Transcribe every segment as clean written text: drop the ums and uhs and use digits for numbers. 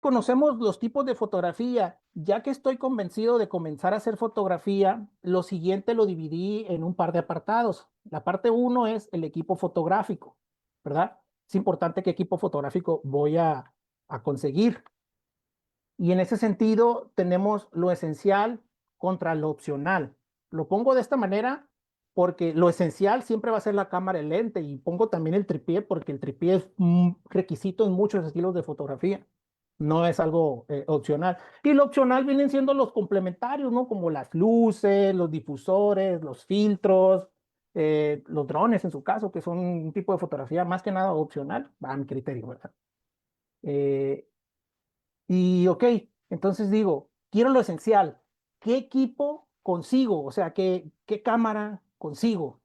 conocemos los tipos de fotografía, ya que estoy convencido de comenzar a hacer fotografía, lo siguiente lo dividí en un par de apartados. La parte uno es el equipo fotográfico, ¿verdad? Es importante qué equipo fotográfico voy a conseguir. Y en ese sentido tenemos lo esencial contra lo opcional. Lo pongo de esta manera porque lo esencial siempre va a ser la cámara, el lente, y pongo también el tripié porque el tripié es un requisito en muchos estilos de fotografía. No es algo opcional. Y lo opcional vienen siendo los complementarios, ¿no? Como las luces, los difusores, los filtros, los drones en su caso, que son un tipo de fotografía más que nada opcional, a mi criterio, ¿verdad? Eh, y ok, entonces digo, quiero lo esencial. ¿Qué equipo consigo? O sea, ¿qué cámara consigo?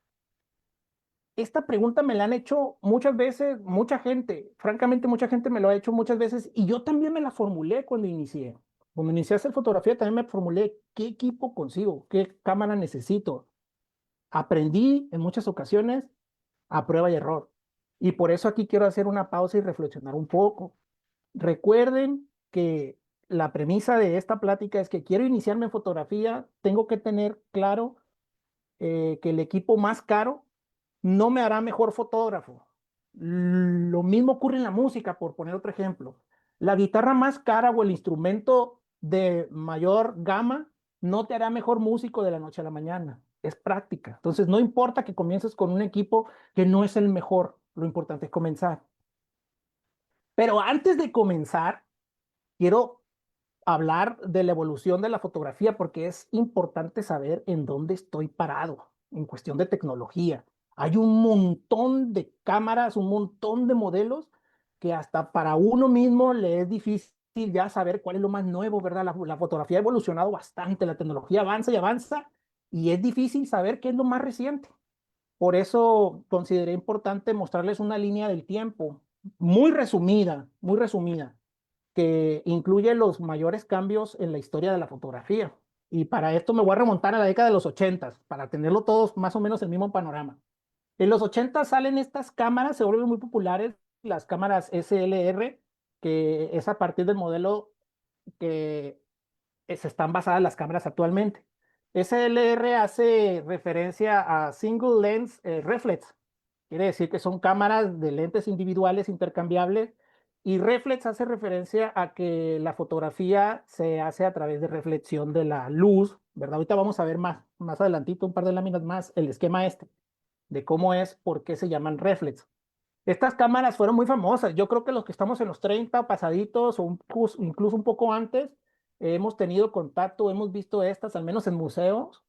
Esta pregunta me la han hecho muchas veces, mucha gente. Francamente, mucha gente me lo ha hecho muchas veces y yo también me la formulé cuando inicié. Cuando inicié a hacer fotografía también me formulé qué equipo consigo, qué cámara necesito. Aprendí en muchas ocasiones a prueba y error. Y por eso aquí quiero hacer una pausa y reflexionar un poco. Recuerden que la premisa de esta plática es que quiero iniciarme en fotografía, tengo que tener claro que el equipo más caro no me hará mejor fotógrafo. Lo mismo ocurre en la música, por poner otro ejemplo. La guitarra más cara o el instrumento de mayor gama no te hará mejor músico de la noche a la mañana. Es práctica. Entonces, no importa que comiences con un equipo que no es el mejor, lo importante es comenzar. Pero antes de comenzar, quiero hablar de la evolución de la fotografía porque es importante saber en dónde estoy parado en cuestión de tecnología. Hay un montón de cámaras, un montón de modelos que hasta para uno mismo le es difícil ya saber cuál es lo más nuevo, ¿verdad? La fotografía ha evolucionado bastante, la tecnología avanza y avanza y es difícil saber qué es lo más reciente. Por eso consideré importante mostrarles una línea del tiempo muy resumida que incluye los mayores cambios en la historia de la fotografía. Y para esto me voy a remontar a la década de los 80, para tenerlo todos más o menos el mismo panorama. En los 80 salen estas cámaras, se vuelven muy populares, las cámaras SLR, que es a partir del modelo que se están basadas las cámaras actualmente. SLR hace referencia a Single Lens Reflex, quiere decir que son cámaras de lentes individuales intercambiables y reflex hace referencia a que la fotografía se hace a través de reflexión de la luz, ¿verdad? Ahorita vamos a ver más adelantito, un par de láminas más, el esquema este, de cómo es, por qué se llaman reflex. Estas cámaras fueron muy famosas. Yo creo que los que estamos en los 30 pasaditos o incluso un poco antes, hemos tenido contacto, hemos visto estas, al menos en museos,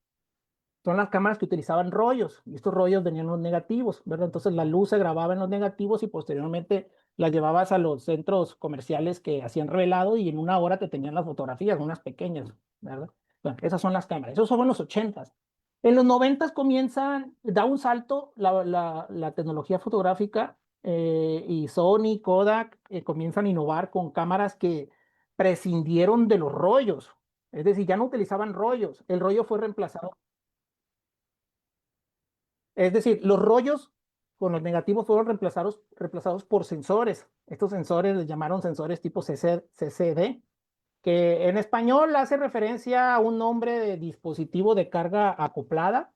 son las cámaras que utilizaban rollos, y estos rollos venían los negativos, ¿verdad? Entonces la luz se grababa en los negativos y posteriormente las llevabas a los centros comerciales que hacían revelado y en una hora te tenían las fotografías, unas pequeñas, ¿verdad? Bueno, esas son las cámaras, esos son en los 80. En los 90 comienzan, da un salto la tecnología fotográfica y Sony, Kodak comienzan a innovar con cámaras que prescindieron de los rollos, es decir, ya no utilizaban rollos, el rollo fue reemplazado. Es decir, los rollos con los negativos fueron reemplazados por sensores. Estos sensores les llamaron sensores tipo CCD, que en español hace referencia a un nombre de dispositivo de carga acoplada,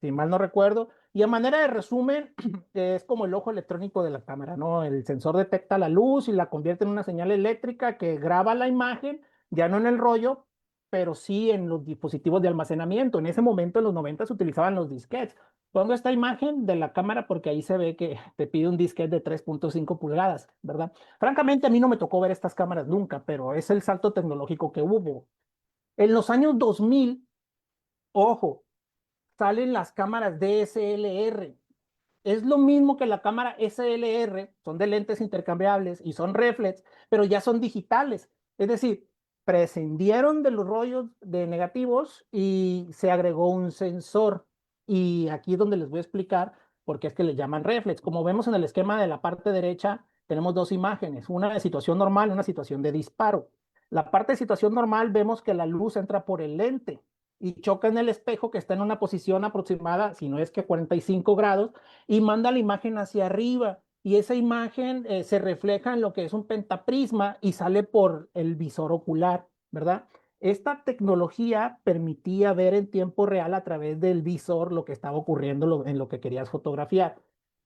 si mal no recuerdo. Y a manera de resumen, es como el ojo electrónico de la cámara, ¿no? El sensor detecta la luz y la convierte en una señal eléctrica que graba la imagen, ya no en el rollo, pero sí en los dispositivos de almacenamiento. En ese momento, en los 90, se utilizaban los disquetes. Pongo esta imagen de la cámara porque ahí se ve que te pide un disquete de 3.5 pulgadas, ¿verdad? Francamente, a mí no me tocó ver estas cámaras nunca, pero es el salto tecnológico que hubo. En los años 2000, ojo, salen las cámaras DSLR. Es lo mismo que la cámara SLR, son de lentes intercambiables y son reflex, pero ya son digitales. Es decir, prescindieron de los rollos de negativos y se agregó un sensor. Y aquí es donde les voy a explicar por qué es que le llaman reflex. Como vemos en el esquema de la parte derecha, tenemos dos imágenes, una de situación normal y una situación de disparo. La parte de situación normal vemos que la luz entra por el lente y choca en el espejo que está en una posición aproximada, si no es que 45 grados, y manda la imagen hacia arriba. y esa imagen se refleja en lo que es un pentaprisma y sale por el visor ocular, ¿verdad? Esta tecnología permitía ver en tiempo real a través del visor lo que estaba ocurriendo en lo que querías fotografiar.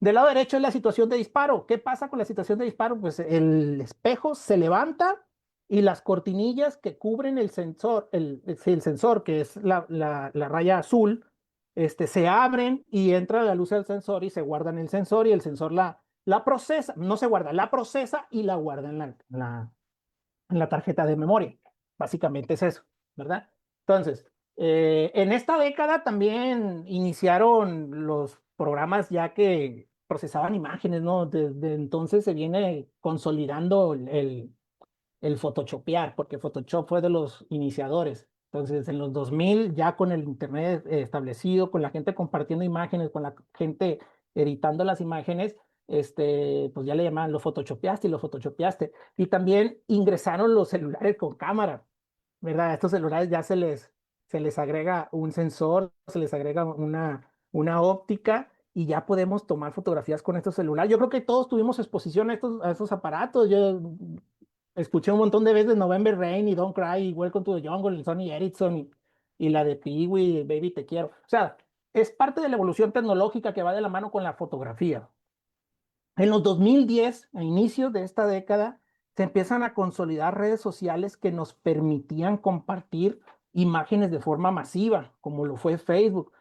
Del lado derecho es la situación de disparo. ¿Qué pasa con la situación de disparo? Pues el espejo se levanta y las cortinillas que cubren el sensor, sí, el sensor, que es la raya azul, se abren y entra la luz del sensor y se guarda en el sensor y el sensor la procesa, no se guarda, la procesa y la guarda en la tarjeta de memoria. Básicamente es eso, ¿verdad? Entonces, en esta década también iniciaron los programas ya que procesaban imágenes, ¿no? Desde entonces se viene consolidando el photoshopear, porque Photoshop fue de los iniciadores. Entonces, en los 2000, ya con el Internet establecido, con la gente compartiendo imágenes, con la gente editando las imágenes, pues ya le llamaban lo photoshopeaste y lo photoshopeaste. Y también ingresaron los celulares con cámara, ¿verdad? A estos celulares ya se les agrega un sensor, se les agrega una óptica y ya podemos tomar fotografías con estos celulares. Yo creo que todos tuvimos exposición a estos aparatos. Yo escuché un montón de veces November Rain y Don't Cry y Welcome to the Jungle y Sony Ericsson y la de Pee-wee, Baby Te Quiero. O sea, es parte de la evolución tecnológica que va de la mano con la fotografía. En los 2010, a inicios de esta década, se empiezan a consolidar redes sociales que nos permitían compartir imágenes de forma masiva, como lo fue Facebook.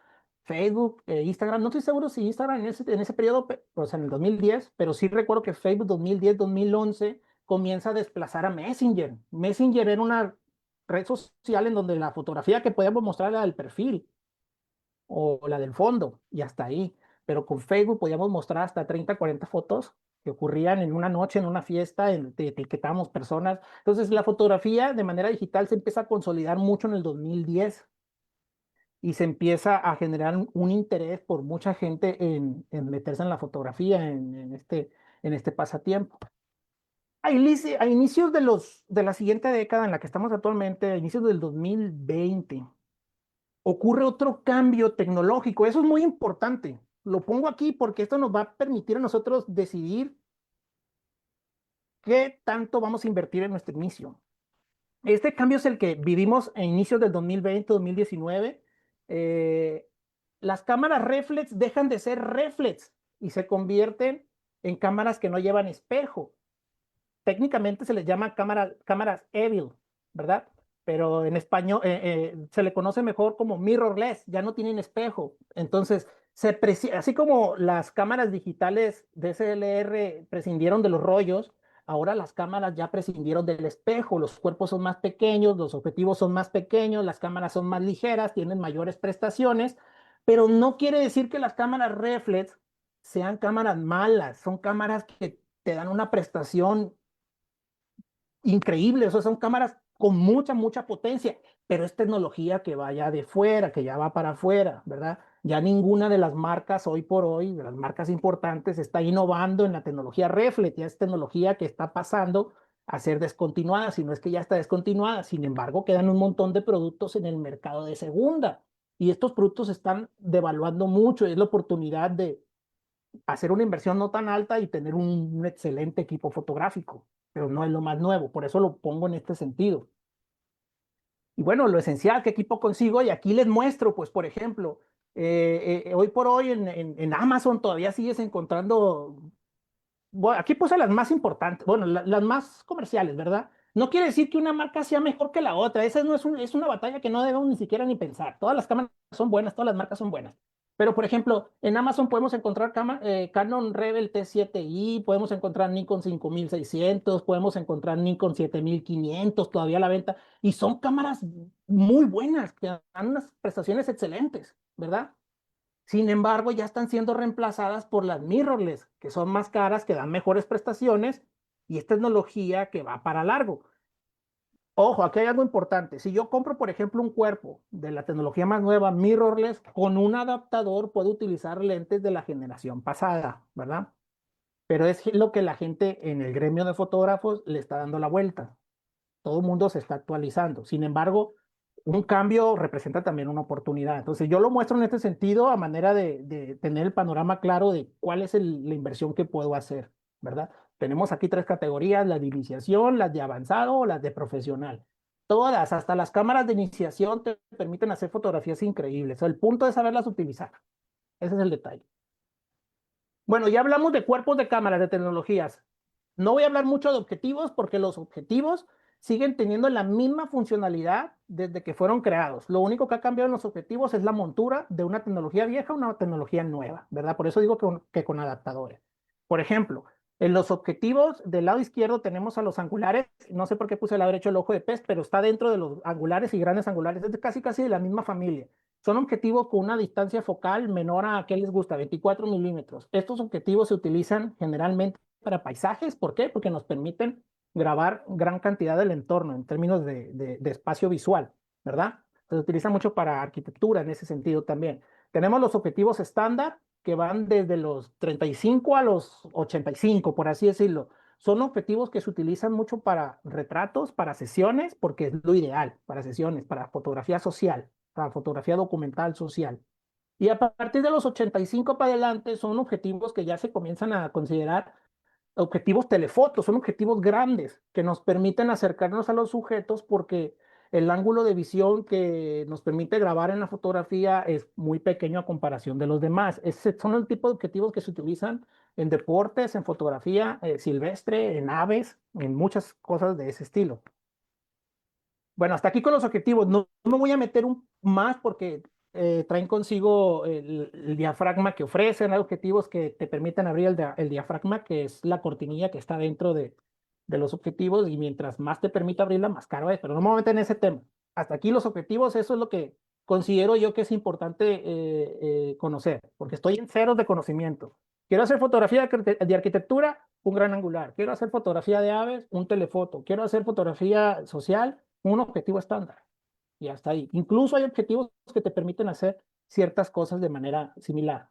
Facebook, Instagram, no estoy seguro si Instagram en ese periodo, o sea, en el 2010, pero sí recuerdo que Facebook 2010-2011 comienza a desplazar a Messenger. Messenger era una red social en donde la fotografía que podíamos mostrar era del perfil o la del fondo y hasta ahí. Pero con Facebook podíamos mostrar hasta 30, 40 fotos que ocurrían en una noche, en una fiesta, etiquetamos personas. Entonces la fotografía de manera digital se empieza a consolidar mucho en el 2010 y se empieza a generar un interés por mucha gente en meterse en la fotografía, en este pasatiempo. A inicios de la siguiente década en la que estamos actualmente, a inicios del 2020 ocurre otro cambio tecnológico. Eso es muy importante. Lo pongo aquí porque esto nos va a permitir a nosotros decidir qué tanto vamos a invertir en nuestro inicio. Este cambio es el que vivimos a inicios del 2020, 2019. Eh, las cámaras reflex dejan de ser reflex y se convierten en cámaras que no llevan espejo. Técnicamente se les llama cámaras Evil, ¿verdad? Pero en español se le conoce mejor como mirrorless, ya no tienen espejo. Entonces, así como las cámaras digitales DSLR prescindieron de los rollos, ahora las cámaras ya prescindieron del espejo, los cuerpos son más pequeños, los objetivos son más pequeños, las cámaras son más ligeras, tienen mayores prestaciones, pero no quiere decir que las cámaras reflex sean cámaras malas, son cámaras que te dan una prestación increíble, o sea, son cámaras con mucha, mucha potencia, pero es tecnología que vaya de fuera, que ya va para afuera, ¿verdad? Ya ninguna de las marcas hoy por hoy, de las marcas importantes, está innovando en la tecnología reflex, ya es tecnología que está pasando a ser descontinuada, si no es que ya está descontinuada. Sin embargo, quedan un montón de productos en el mercado de segunda y estos productos están devaluando mucho, es la oportunidad de hacer una inversión no tan alta y tener un excelente equipo fotográfico, pero no es lo más nuevo, por eso lo pongo en este sentido. Y bueno, lo esencial, ¿qué equipo consigo? Y aquí les muestro, pues, por ejemplo, hoy por hoy en Amazon todavía sigues encontrando, bueno, aquí puse las más importantes, bueno, las más comerciales, ¿verdad? No quiere decir que una marca sea mejor que la otra, esa no es una batalla que no debemos ni siquiera ni pensar. Todas las cámaras son buenas, todas las marcas son buenas. Pero, por ejemplo, en Amazon podemos encontrar Canon Rebel T7i, podemos encontrar Nikon 5600, podemos encontrar Nikon 7500 todavía a la venta, y son cámaras muy buenas, que dan unas prestaciones excelentes, ¿verdad? Sin embargo, ya están siendo reemplazadas por las mirrorless, que son más caras, que dan mejores prestaciones y es tecnología que va para largo. Ojo, aquí hay algo importante. Si yo compro, por ejemplo, un cuerpo de la tecnología más nueva, mirrorless, con un adaptador puedo utilizar lentes de la generación pasada, ¿verdad? Pero es lo que la gente en el gremio de fotógrafos le está dando la vuelta. Todo el mundo se está actualizando. Sin embargo, un cambio representa también una oportunidad. Entonces, yo lo muestro en este sentido a manera de tener el panorama claro de cuál es la inversión que puedo hacer, ¿verdad? Tenemos aquí tres categorías: las de iniciación, las de avanzado o las de profesional. Todas, hasta las cámaras de iniciación te permiten hacer fotografías increíbles. El punto es saberlas utilizar. Ese es el detalle. Bueno, ya hablamos de cuerpos de cámaras, de tecnologías. No voy a hablar mucho de objetivos porque los objetivos siguen teniendo la misma funcionalidad desde que fueron creados. Lo único que ha cambiado en los objetivos es la montura de una tecnología vieja a una tecnología nueva, ¿verdad? Por eso digo que con adaptadores. Por ejemplo, en los objetivos del lado izquierdo tenemos a los angulares. No sé por qué puse el lado derecho el ojo de pez, pero está dentro de los angulares y grandes angulares. Es casi de la misma familia. Son objetivos con una distancia focal menor a, ¿qué les gusta? 24 milímetros. Estos objetivos se utilizan generalmente para paisajes. ¿Por qué? Porque nos permiten grabar gran cantidad del entorno en términos de espacio visual, ¿verdad? Se utiliza mucho para arquitectura en ese sentido también. Tenemos los objetivos estándar que van desde los 35 a los 85, por así decirlo. Son objetivos que se utilizan mucho para retratos, para sesiones, porque es lo ideal, para sesiones, para fotografía social, para fotografía documental social. Y a partir de los 85 para adelante son objetivos que ya se comienzan a considerar objetivos telefotos, son objetivos grandes que nos permiten acercarnos a los sujetos porque el ángulo de visión que nos permite grabar en la fotografía es muy pequeño a comparación de los demás. Son el tipo de objetivos que se utilizan en deportes, en fotografía silvestre, en aves, en muchas cosas de ese estilo. Bueno, hasta aquí con los objetivos. No, no me voy a meter más porque traen consigo el diafragma que ofrecen. Hay objetivos que te permiten abrir el diafragma, que es la cortinilla que está dentro de los objetivos, y mientras más te permita abrirla, más caro es. Pero no me voy a meter en ese tema. Hasta aquí los objetivos, eso es lo que considero yo que es importante conocer, porque estoy en ceros de conocimiento. Quiero hacer fotografía de arquitectura, un gran angular. Quiero hacer fotografía de aves, un telefoto. Quiero hacer fotografía social, un objetivo estándar. Y hasta ahí. Incluso hay objetivos que te permiten hacer ciertas cosas de manera similar.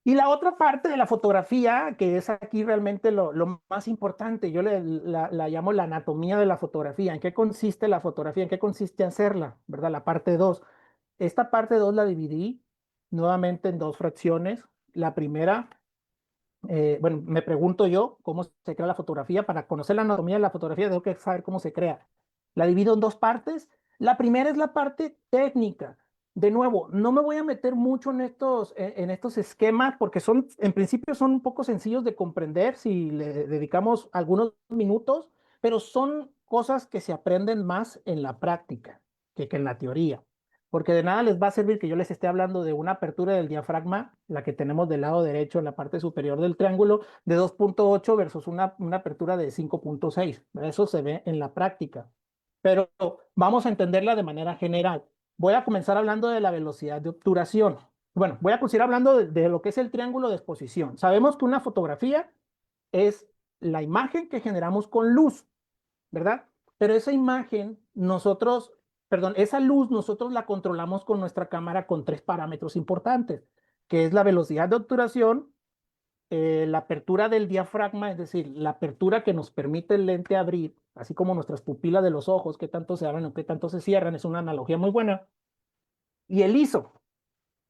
Y la otra parte de la fotografía, que es aquí realmente lo más importante, yo la llamo la anatomía de la fotografía. ¿En qué consiste la fotografía? ¿En qué consiste hacerla? ¿Verdad? La parte 2. Esta parte 2 la dividí nuevamente en dos fracciones. La primera, bueno, me pregunto yo cómo se crea la fotografía. Para conocer la anatomía de la fotografía, tengo que saber cómo se crea. La divido en dos partes. La primera es la parte técnica. De nuevo, no me voy a meter mucho en estos esquemas porque en principio son un poco sencillos de comprender si le dedicamos algunos minutos, pero son cosas que se aprenden más en la práctica que en la teoría. Porque de nada les va a servir que yo les esté hablando de una apertura del diafragma, la que tenemos del lado derecho en la parte superior del triángulo, de 2.8 versus una apertura de 5.6. Eso se ve en la práctica. Pero vamos a entenderla de manera general. Voy a comenzar hablando de la velocidad de obturación. Bueno, voy a continuar hablando de lo que es el triángulo de exposición. Sabemos que una fotografía es la imagen que generamos con luz, ¿verdad? Pero esa imagen, esa luz nosotros la controlamos con nuestra cámara con tres parámetros importantes, que es la velocidad de obturación, la apertura del diafragma, es decir, la apertura que nos permite el lente abrir, así como nuestras pupilas de los ojos, qué tanto se abren o qué tanto se cierran, es una analogía muy buena, y el ISO.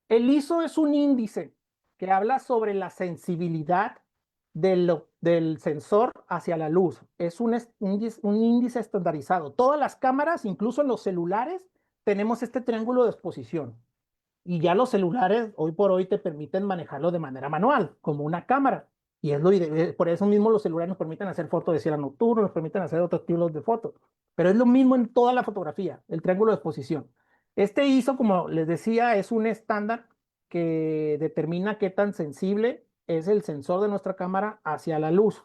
El ISO es un índice que habla sobre la sensibilidad del sensor hacia la luz. Es un índice estandarizado. Todas las cámaras, incluso en los celulares, tenemos este triángulo de exposición. Y ya los celulares hoy por hoy te permiten manejarlo de manera manual, como una cámara. Y por eso mismo los celulares nos permiten hacer fotos de cielo nocturno, nos permiten hacer otros tipos de fotos. Pero es lo mismo en toda la fotografía, el triángulo de exposición. Este ISO, como les decía, es un estándar que determina qué tan sensible es el sensor de nuestra cámara hacia la luz,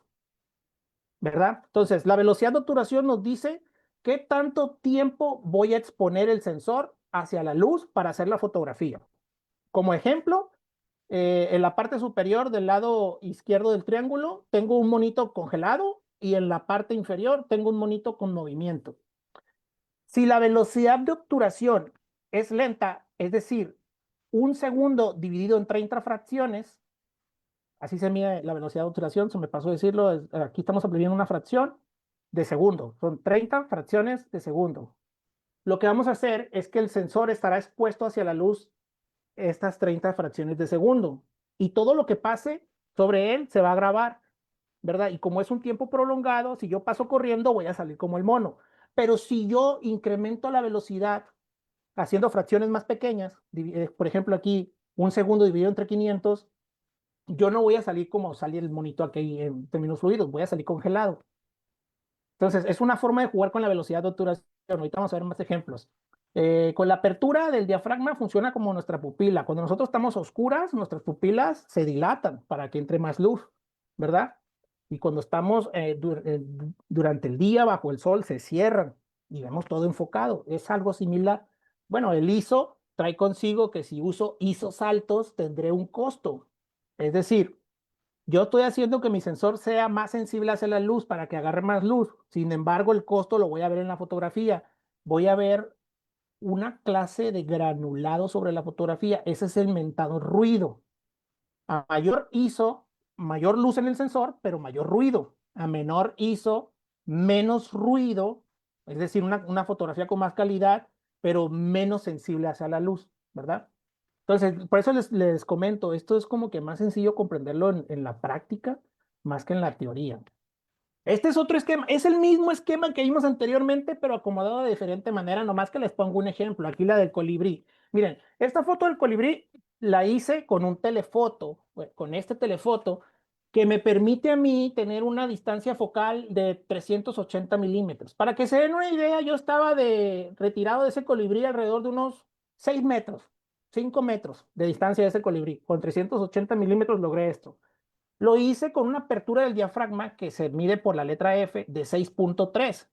¿verdad? Entonces, la velocidad de obturación nos dice qué tanto tiempo voy a exponer el sensor hacia la luz para hacer la fotografía. Como ejemplo, en la parte superior del lado izquierdo del triángulo tengo un monito congelado y en la parte inferior tengo un monito con movimiento. Si la velocidad de obturación es lenta, es decir, un segundo dividido en 30 fracciones, así se mide la velocidad de obturación, se me pasó a decirlo, aquí estamos aprendiendo una fracción de segundo, son 30 fracciones de segundo. lo que vamos a hacer es que el sensor estará expuesto hacia la luz estas 30 fracciones de segundo. Y todo lo que pase sobre él se va a grabar, ¿verdad? Y como es un tiempo prolongado, si yo paso corriendo, voy a salir como el mono. Pero si yo incremento la velocidad haciendo fracciones más pequeñas, por ejemplo, aquí un segundo dividido entre 500, yo no voy a salir como sale el monito aquí en términos fluidos, voy a salir congelado. Entonces, es una forma de jugar con la velocidad de obturación. Ahorita vamos a ver más ejemplos. Con la apertura del diafragma funciona como nuestra pupila. Cuando nosotros estamos a oscuras, nuestras pupilas se dilatan para que entre más luz, ¿verdad? Y cuando estamos durante el día bajo el sol, se cierran y vemos todo enfocado. Es algo similar. Bueno, el ISO trae consigo que si uso ISOs altos, tendré un costo. Es decir, yo estoy haciendo que mi sensor sea más sensible hacia la luz para que agarre más luz. Sin embargo, el costo lo voy a ver en la fotografía. Voy a ver una clase de granulado sobre la fotografía. Ese es el mentado ruido. A mayor ISO, mayor luz en el sensor, pero mayor ruido. A menor ISO, menos ruido. Es decir, una fotografía con más calidad, pero menos sensible hacia la luz, ¿verdad? Entonces, por eso les comento, esto es como que más sencillo comprenderlo en la práctica más que en la teoría. Este es otro esquema, es el mismo esquema que vimos anteriormente, pero acomodado de diferente manera, nomás que les pongo un ejemplo, aquí la del colibrí. Miren, esta foto del colibrí la hice con un telefoto, con este telefoto, que me permite a mí tener una distancia focal de 380 milímetros. Para que se den una idea, yo estaba retirado de ese colibrí alrededor de unos 6 metros, 5 metros de distancia de ese colibrí. Con 380 milímetros logré esto. Lo hice con una apertura del diafragma que se mide por la letra F de 6.3,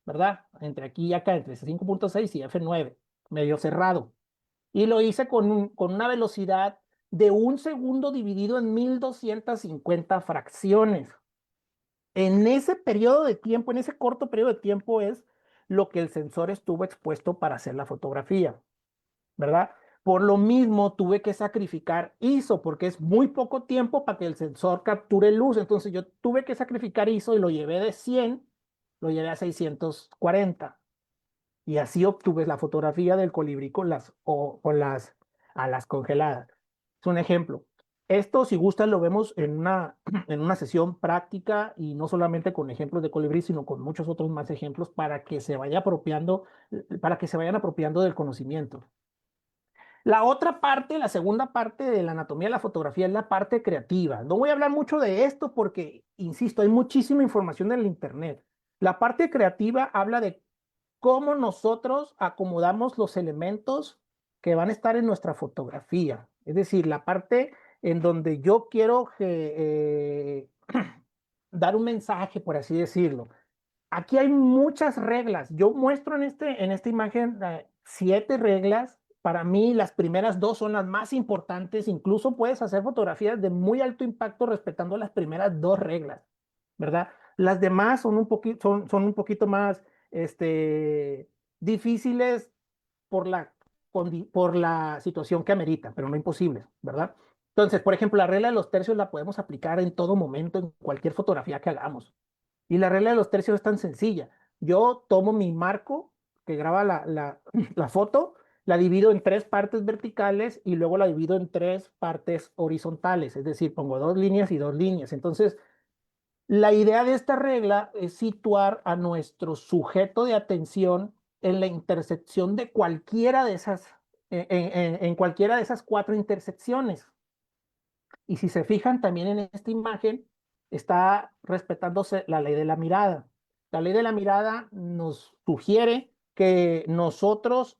¿verdad? Entre aquí y acá, entre 5.6 y F9, medio cerrado. Y lo hice con una velocidad de un segundo dividido en 1250 fracciones. En ese periodo de tiempo, en ese corto periodo de tiempo es lo que el sensor estuvo expuesto para hacer la fotografía, ¿verdad? Por lo mismo tuve que sacrificar ISO porque es muy poco tiempo para que el sensor capture luz. Entonces yo tuve que sacrificar ISO y lo llevé de 100, lo llevé a 640. Y así obtuve la fotografía del colibrí con las alas congeladas. Es un ejemplo. Esto, si gustan, lo vemos en una sesión práctica y no solamente con ejemplos de colibrí, sino con muchos otros más ejemplos para que se vaya apropiando, para que se vayan apropiando del conocimiento. La otra parte, la segunda parte de la anatomía de la fotografía es la parte creativa. No voy a hablar mucho de esto porque, insisto, hay muchísima información en el Internet. La parte creativa habla de cómo nosotros acomodamos los elementos que van a estar en nuestra fotografía. Es decir, la parte en donde yo quiero dar un mensaje, por así decirlo. Aquí hay muchas reglas. Yo muestro en esta imagen 7 reglas. Para mí, las primeras 2 son las más importantes. Incluso puedes hacer fotografías de muy alto impacto respetando las primeras 2 reglas, ¿verdad? Las demás son un poquito más difíciles por por la situación que amerita, pero no imposibles, ¿verdad? Entonces, por ejemplo, la regla de los tercios la podemos aplicar en todo momento, en cualquier fotografía que hagamos. Y la regla de los tercios es tan sencilla. Yo tomo mi marco que graba la foto, la divido en 3 partes verticales y luego la divido en 3 partes horizontales. Es decir, pongo 2 líneas y 2 líneas. Entonces, la idea de esta regla es situar a nuestro sujeto de atención en la intersección de cualquiera de esas, en cualquiera de esas 4 intersecciones. Y si se fijan también en esta imagen, está respetándose la ley de la mirada. La ley de la mirada nos sugiere que nosotros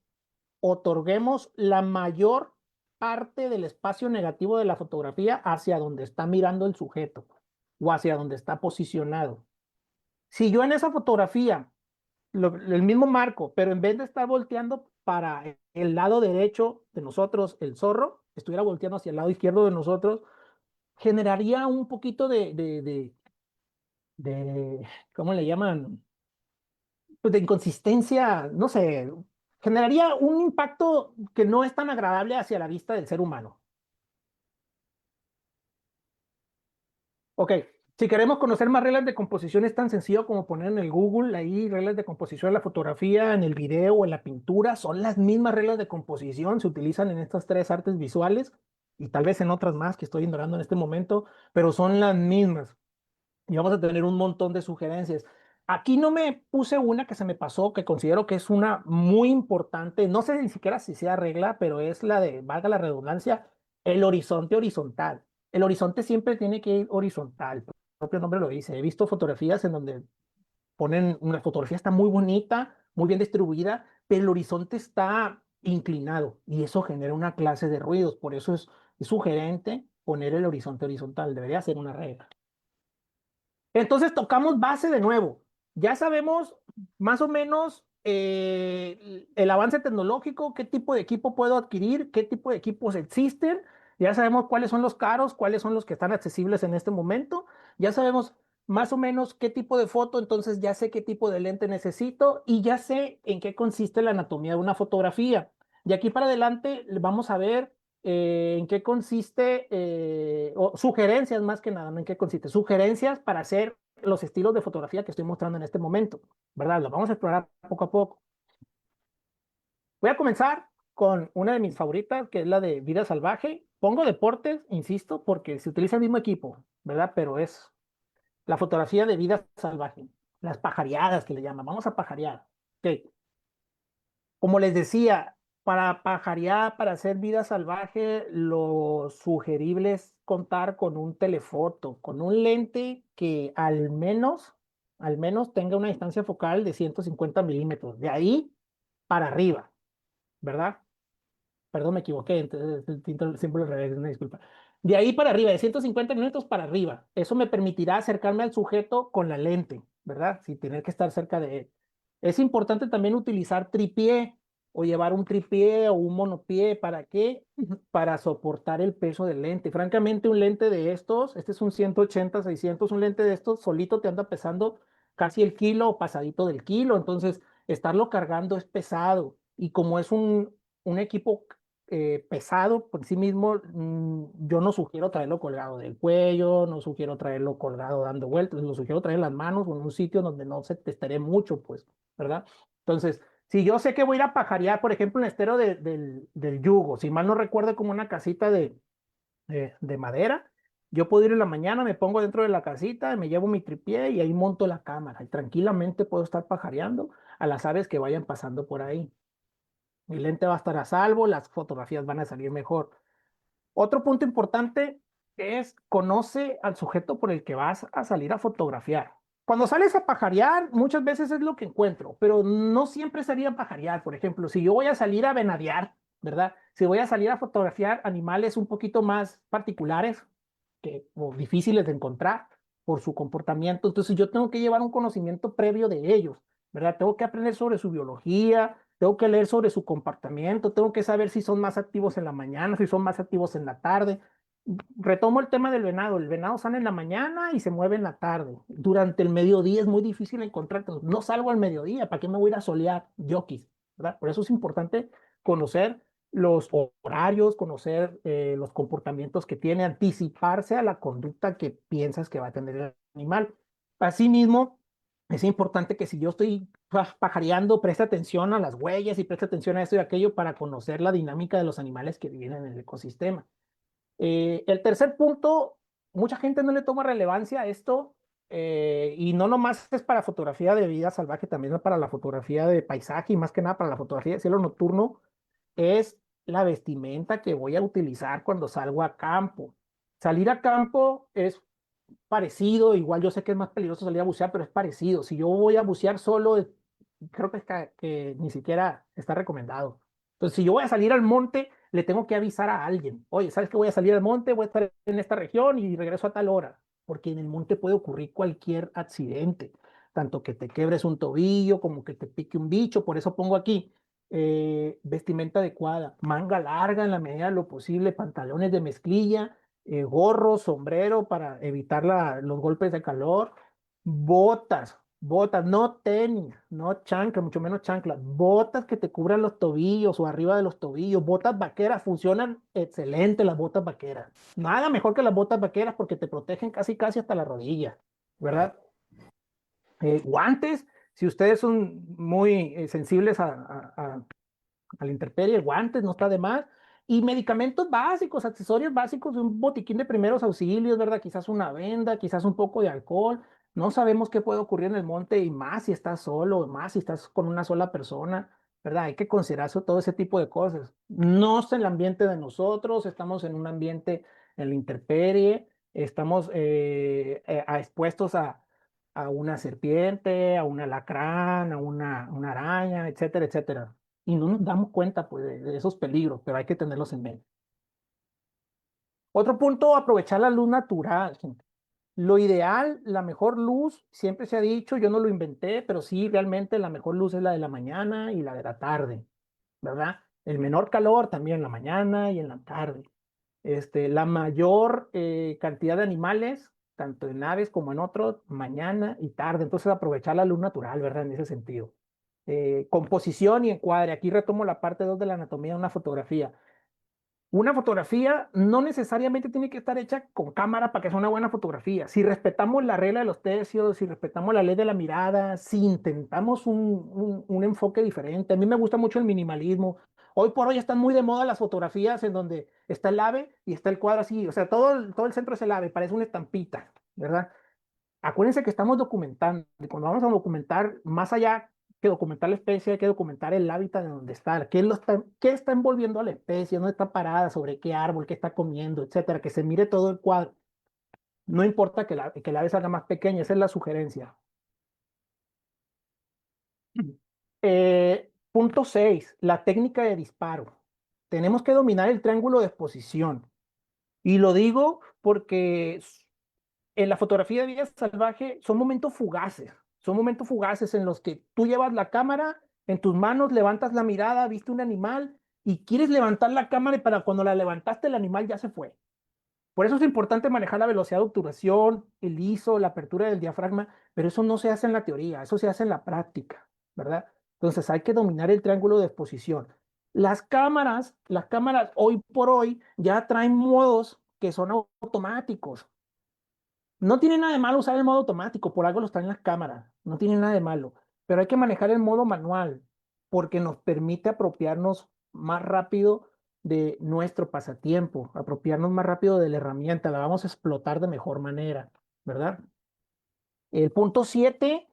otorguemos la mayor parte del espacio negativo de la fotografía hacia donde está mirando el sujeto o hacia donde está posicionado. Si yo en esa fotografía, el mismo marco, pero en vez de estar volteando para el lado derecho de nosotros, el zorro, estuviera volteando hacia el lado izquierdo de nosotros, generaría un poquito ¿cómo le llaman? Pues de inconsistencia, no sé, generaría un impacto que no es tan agradable hacia la vista del ser humano. Ok, Si queremos conocer más reglas de composición, es tan sencillo como poner en el Google ahí reglas de composición en la fotografía, en el video o en la pintura. Son las mismas reglas de composición, se utilizan en estas tres artes visuales y tal vez en otras más que estoy ignorando en este momento, pero son las mismas y vamos a tener un montón de sugerencias. Aquí no me puse una que se me pasó, que considero que es una muy importante, no sé ni siquiera si sea regla, pero es la de, valga la redundancia, el horizonte horizontal. El horizonte siempre tiene que ir horizontal, el propio nombre lo dice. He visto fotografías en donde ponen, una fotografía está muy bonita, muy bien distribuida, pero el horizonte está inclinado y eso genera una clase de ruidos, por eso es sugerente poner el horizonte horizontal, debería ser una regla. Entonces tocamos base de nuevo. Ya sabemos más o menos el avance tecnológico, qué tipo de equipo puedo adquirir, qué tipo de equipos existen. Ya sabemos cuáles son los caros, cuáles son los que están accesibles en este momento. Ya sabemos más o menos qué tipo de foto, entonces ya sé qué tipo de lente necesito y ya sé en qué consiste la anatomía de una fotografía. De aquí para adelante vamos a ver en qué consiste, o sugerencias más que nada, no en qué consiste, sugerencias para hacer los estilos de fotografía que estoy mostrando en este momento, ¿verdad? Lo vamos a explorar poco a poco. Voy a comenzar con una de mis favoritas, que es la de vida salvaje. Pongo deportes, insisto, porque se utiliza el mismo equipo, ¿verdad? Pero es la fotografía de vida salvaje, las pajareadas que le llaman. Vamos a pajarear. Ok. Como les decía, para pajarear, para hacer vida salvaje, lo sugerible es contar con un telefoto, con un lente que al menos tenga una distancia focal de 150 milímetros, de ahí para arriba, ¿verdad? Perdón, me equivoqué, entonces siempre al revés, una disculpa. De ahí para arriba, de 150 minutos para arriba. Eso me permitirá acercarme al sujeto con la lente, ¿verdad? Sin tener que estar cerca de él. Es importante también utilizar tripié o llevar un tripié o un monopié. ¿Para qué? Para soportar el peso del lente. Francamente, un lente de estos, este es un 180, 600, un lente de estos solito te anda pesando casi el kilo o pasadito del kilo. Entonces, estarlo cargando es pesado. Y como es un equipo pesado por sí mismo, yo no sugiero traerlo colgado del cuello, no sugiero traerlo colgado dando vueltas, lo sugiero traer en las manos o en un sitio donde no se te estere mucho, pues, ¿verdad? Entonces, si yo sé que voy a ir a pajarear, por ejemplo, en el estero del Yugo, si mal no recuerdo, como una casita de madera, yo puedo ir en la mañana, me pongo dentro de la casita, me llevo mi tripié y ahí monto la cámara y tranquilamente puedo estar pajareando a las aves que vayan pasando por ahí. Mi lente va a estar a salvo, las fotografías van a salir mejor. Otro punto importante es conoce al sujeto por el que vas a salir a fotografiar. Cuando sales a pajarear, muchas veces es lo que encuentro, pero no siempre sería pajarear. Por ejemplo, si yo voy a salir a venadear, ¿verdad? Si voy a salir a fotografiar animales un poquito más particulares o difíciles de encontrar por su comportamiento, entonces yo tengo que llevar un conocimiento previo de ellos, ¿verdad? Tengo que aprender sobre su biología, tengo que leer sobre su comportamiento, tengo que saber si son más activos en la mañana, si son más activos en la tarde. Retomo el tema del venado. El venado sale en la mañana y se mueve en la tarde. Durante el mediodía es muy difícil encontrar. No salgo al mediodía, ¿para qué me voy a ir a solear? Yoquis, ¿verdad? Por eso es importante conocer los horarios, conocer los comportamientos que tiene, anticiparse a la conducta que piensas que va a tener el animal. Asimismo, es importante que si yo estoy pajareando, preste atención a las huellas y preste atención a esto y aquello para conocer la dinámica de los animales que viven en el ecosistema. El tercer punto, mucha gente no le toma relevancia a esto y no nomás es para fotografía de vida salvaje, también es para la fotografía de paisaje y más que nada para la fotografía de cielo nocturno, es la vestimenta que voy a utilizar cuando salgo a campo. Salir a campo es parecido, igual yo sé que es más peligroso salir a bucear, pero es parecido. Si yo voy a bucear solo, creo que ni siquiera está recomendado. Entonces, si yo voy a salir al monte, le tengo que avisar a alguien. Oye, ¿sabes que voy a salir al monte? Voy a estar en esta región y regreso a tal hora. Porque en el monte puede ocurrir cualquier accidente, tanto que te quebres un tobillo como que te pique un bicho. Por eso pongo aquí vestimenta adecuada, manga larga en la medida de lo posible, pantalones de mezclilla, gorro, sombrero para evitar los golpes de calor, botas, Botas, no tenis, no chancla, mucho menos chanclas. Botas que te cubran los tobillos o arriba de los tobillos. Botas vaqueras, funcionan excelente las botas vaqueras. Nada mejor que las botas vaqueras porque te protegen casi casi hasta la rodilla, ¿verdad? Guantes, si ustedes son muy sensibles a la intemperie, guantes, no está de más. Y medicamentos básicos, accesorios básicos de un botiquín de primeros auxilios, ¿verdad? Quizás una venda, quizás un poco de alcohol. No sabemos qué puede ocurrir en el monte y más si estás solo, más si estás con una sola persona, ¿verdad? Hay que considerar todo ese tipo de cosas. No es el ambiente de nosotros, estamos en un ambiente en la intemperie, estamos expuestos a una serpiente, a un alacrán, a una araña, etcétera, etcétera y no nos damos cuenta pues, de esos peligros, pero hay que tenerlos en mente. Otro punto, aprovechar la luz natural, gente. Lo ideal, la mejor luz, siempre se ha dicho, yo no lo inventé, pero sí, realmente la mejor luz es la de la mañana y la de la tarde, ¿verdad? El menor calor también en la mañana y en la tarde. La mayor cantidad de animales, tanto en aves como en otros, mañana y tarde. Entonces, aprovechar la luz natural, ¿verdad? En ese sentido. Composición y encuadre. Aquí retomo la parte 2 de la anatomía de una fotografía. Una fotografía no necesariamente tiene que estar hecha con cámara para que sea una buena fotografía. Si respetamos la regla de los tercios, si respetamos la ley de la mirada, si intentamos un enfoque diferente. A mí me gusta mucho el minimalismo. Hoy por hoy están muy de moda las fotografías en donde está el ave y está el cuadro así. O sea, todo el centro es el ave, parece una estampita, ¿verdad? Acuérdense que estamos documentando, y cuando vamos a documentar, más allá que documentar la especie, hay que documentar el hábitat de donde está, qué está envolviendo a la especie, dónde está parada, sobre qué árbol, qué está comiendo, etcétera, que se mire todo el cuadro. No importa que la ave salga más pequeña, esa es la sugerencia. Punto 6, la técnica de disparo. Tenemos que dominar el triángulo de exposición. Y lo digo porque en la fotografía de vida salvaje son momentos fugaces en los que tú llevas la cámara en tus manos, levantas la mirada, viste un animal y quieres levantar la cámara y para cuando la levantaste el animal ya se fue. Por eso es importante manejar la velocidad de obturación, el ISO, la apertura del diafragma, pero eso no se hace en la teoría, eso se hace en la práctica, ¿verdad? Entonces hay que dominar el triángulo de exposición. Las cámaras hoy por hoy ya traen modos que son automáticos. No tiene nada de malo usar el modo automático, por algo lo están en las cámaras, no tiene nada de malo, pero hay que manejar el modo manual porque nos permite apropiarnos más rápido de nuestro pasatiempo, apropiarnos más rápido de la herramienta, la vamos a explotar de mejor manera, ¿verdad? El punto 7,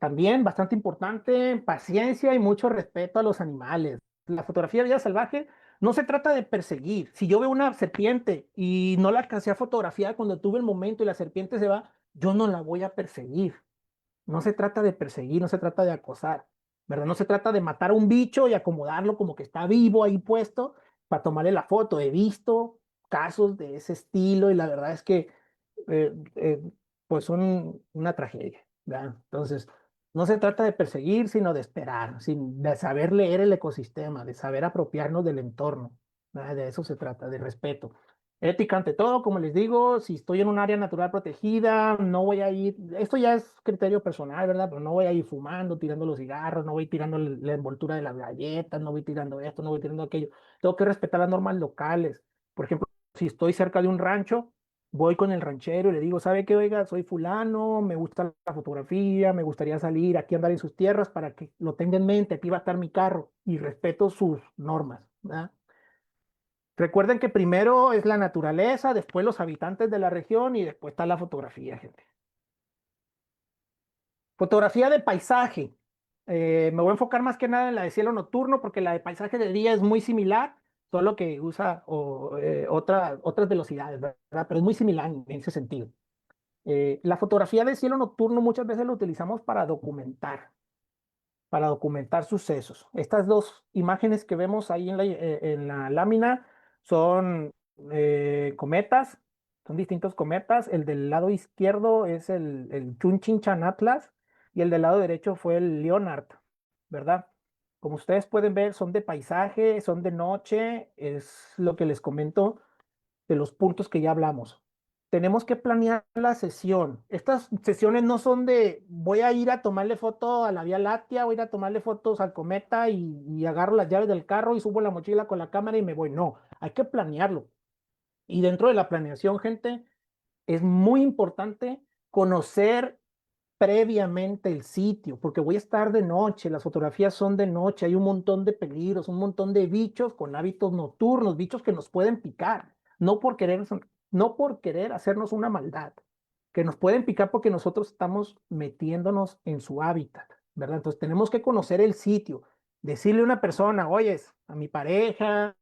también bastante importante, paciencia y mucho respeto a los animales. La fotografía de vida salvaje no se trata de perseguir. Si yo veo una serpiente y no la alcancé a fotografiar cuando tuve el momento y la serpiente se va, yo no la voy a perseguir. No se trata de perseguir, no se trata de acosar, ¿verdad? No se trata de matar a un bicho y acomodarlo como que está vivo ahí puesto para tomarle la foto. He visto casos de ese estilo y la verdad es que eh, eh, pues son una tragedia, ¿verdad? Entonces, no se trata de perseguir, sino de esperar, de saber leer el ecosistema, de saber apropiarnos del entorno, ¿verdad? De eso se trata, de respeto. Ética ante todo, como les digo, si estoy en un área natural protegida, no voy a ir, esto ya es criterio personal, ¿verdad? Pero no voy a ir fumando, tirando los cigarros, no voy tirando la envoltura de las galletas, no voy tirando esto, no voy tirando aquello. Tengo que respetar las normas locales. Por ejemplo, si estoy cerca de un rancho, voy con el ranchero y le digo, ¿sabe qué? Oiga, soy fulano, me gusta la fotografía, me gustaría salir aquí a andar en sus tierras para que lo tenga en mente, aquí va a estar mi carro y respeto sus normas, ¿verdad? Recuerden que primero es la naturaleza, después los habitantes de la región y después está la fotografía, gente. Fotografía de paisaje. Me voy a enfocar más que nada en la de cielo nocturno porque la de paisaje de día es muy similar, solo que usa otras velocidades, ¿verdad? Pero es muy similar en ese sentido. La fotografía de cielo nocturno muchas veces lo utilizamos para documentar sucesos. Estas dos imágenes que vemos ahí en la lámina son cometas, son distintos cometas. El del lado izquierdo es el Chunchinchan Atlas y el del lado derecho fue el Leonard, ¿verdad? Como ustedes pueden ver, son de paisaje, son de noche, es lo que les comento de los puntos que ya hablamos. tenemos que planear la sesión. Estas sesiones no son de voy a ir a tomarle foto a la Vía Láctea, voy a ir a tomarle fotos al cometa y agarro las llaves del carro y subo la mochila con la cámara y me voy. No, hay que planearlo. Y dentro de la planeación, gente, es muy importante conocer previamente el sitio, porque voy a estar de noche, las fotografías son de noche, hay un montón de peligros, un montón de bichos con hábitos nocturnos, bichos que nos pueden picar, no por querer hacernos una maldad, que nos pueden picar porque nosotros estamos metiéndonos en su hábitat, ¿verdad? Entonces tenemos que conocer el sitio, decirle a una persona, oyes, a mi pareja,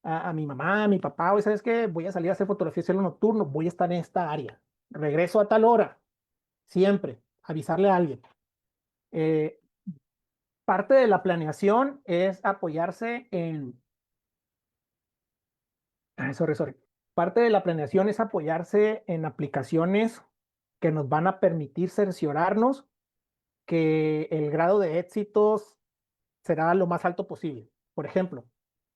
a mi mamá, a mi papá, oye, ¿sabes qué? Voy a salir a hacer fotografía de cielo nocturno, voy a estar en esta área, regreso a tal hora, siempre, avisarle a alguien. Eh, Parte de la planeación es apoyarse en, sorry. Parte de la planeación es apoyarse en aplicaciones que nos van a permitir cerciorarnos que el grado de éxitos será lo más alto posible. Por ejemplo,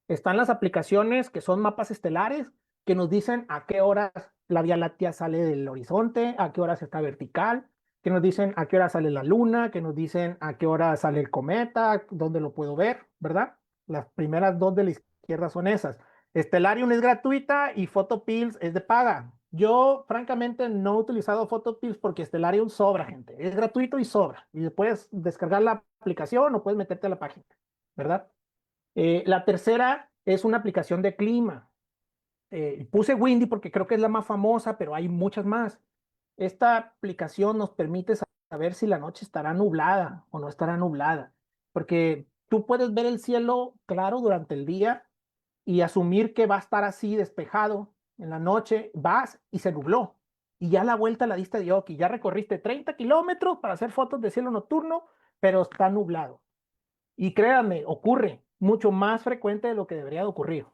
están las aplicaciones que son mapas estelares que nos dicen a qué horas la Vía Láctea sale del horizonte, a qué horas está vertical, que nos dicen a qué hora sale la luna, que nos dicen a qué hora sale el cometa, dónde lo puedo ver, ¿verdad? Las primeras dos de la izquierda son esas. Stellarium es gratuita y Photopills es de paga. Yo, francamente, no he utilizado Photopills porque Stellarium sobra, gente. Es gratuito y sobra. Y puedes descargar la aplicación o puedes meterte a la página, ¿verdad? La tercera es una aplicación de clima. Puse Windy porque creo que es la más famosa, pero hay muchas más. Esta aplicación nos permite saber si la noche estará nublada o no estará nublada, porque tú puedes ver el cielo claro durante el día y asumir que va a estar así despejado en la noche, vas y se nubló. Y ya la vuelta la diste de ok, ya recorriste 30 kilómetros para hacer fotos de cielo nocturno, pero está nublado. Y créanme, ocurre mucho más frecuente de lo que debería de ocurrir.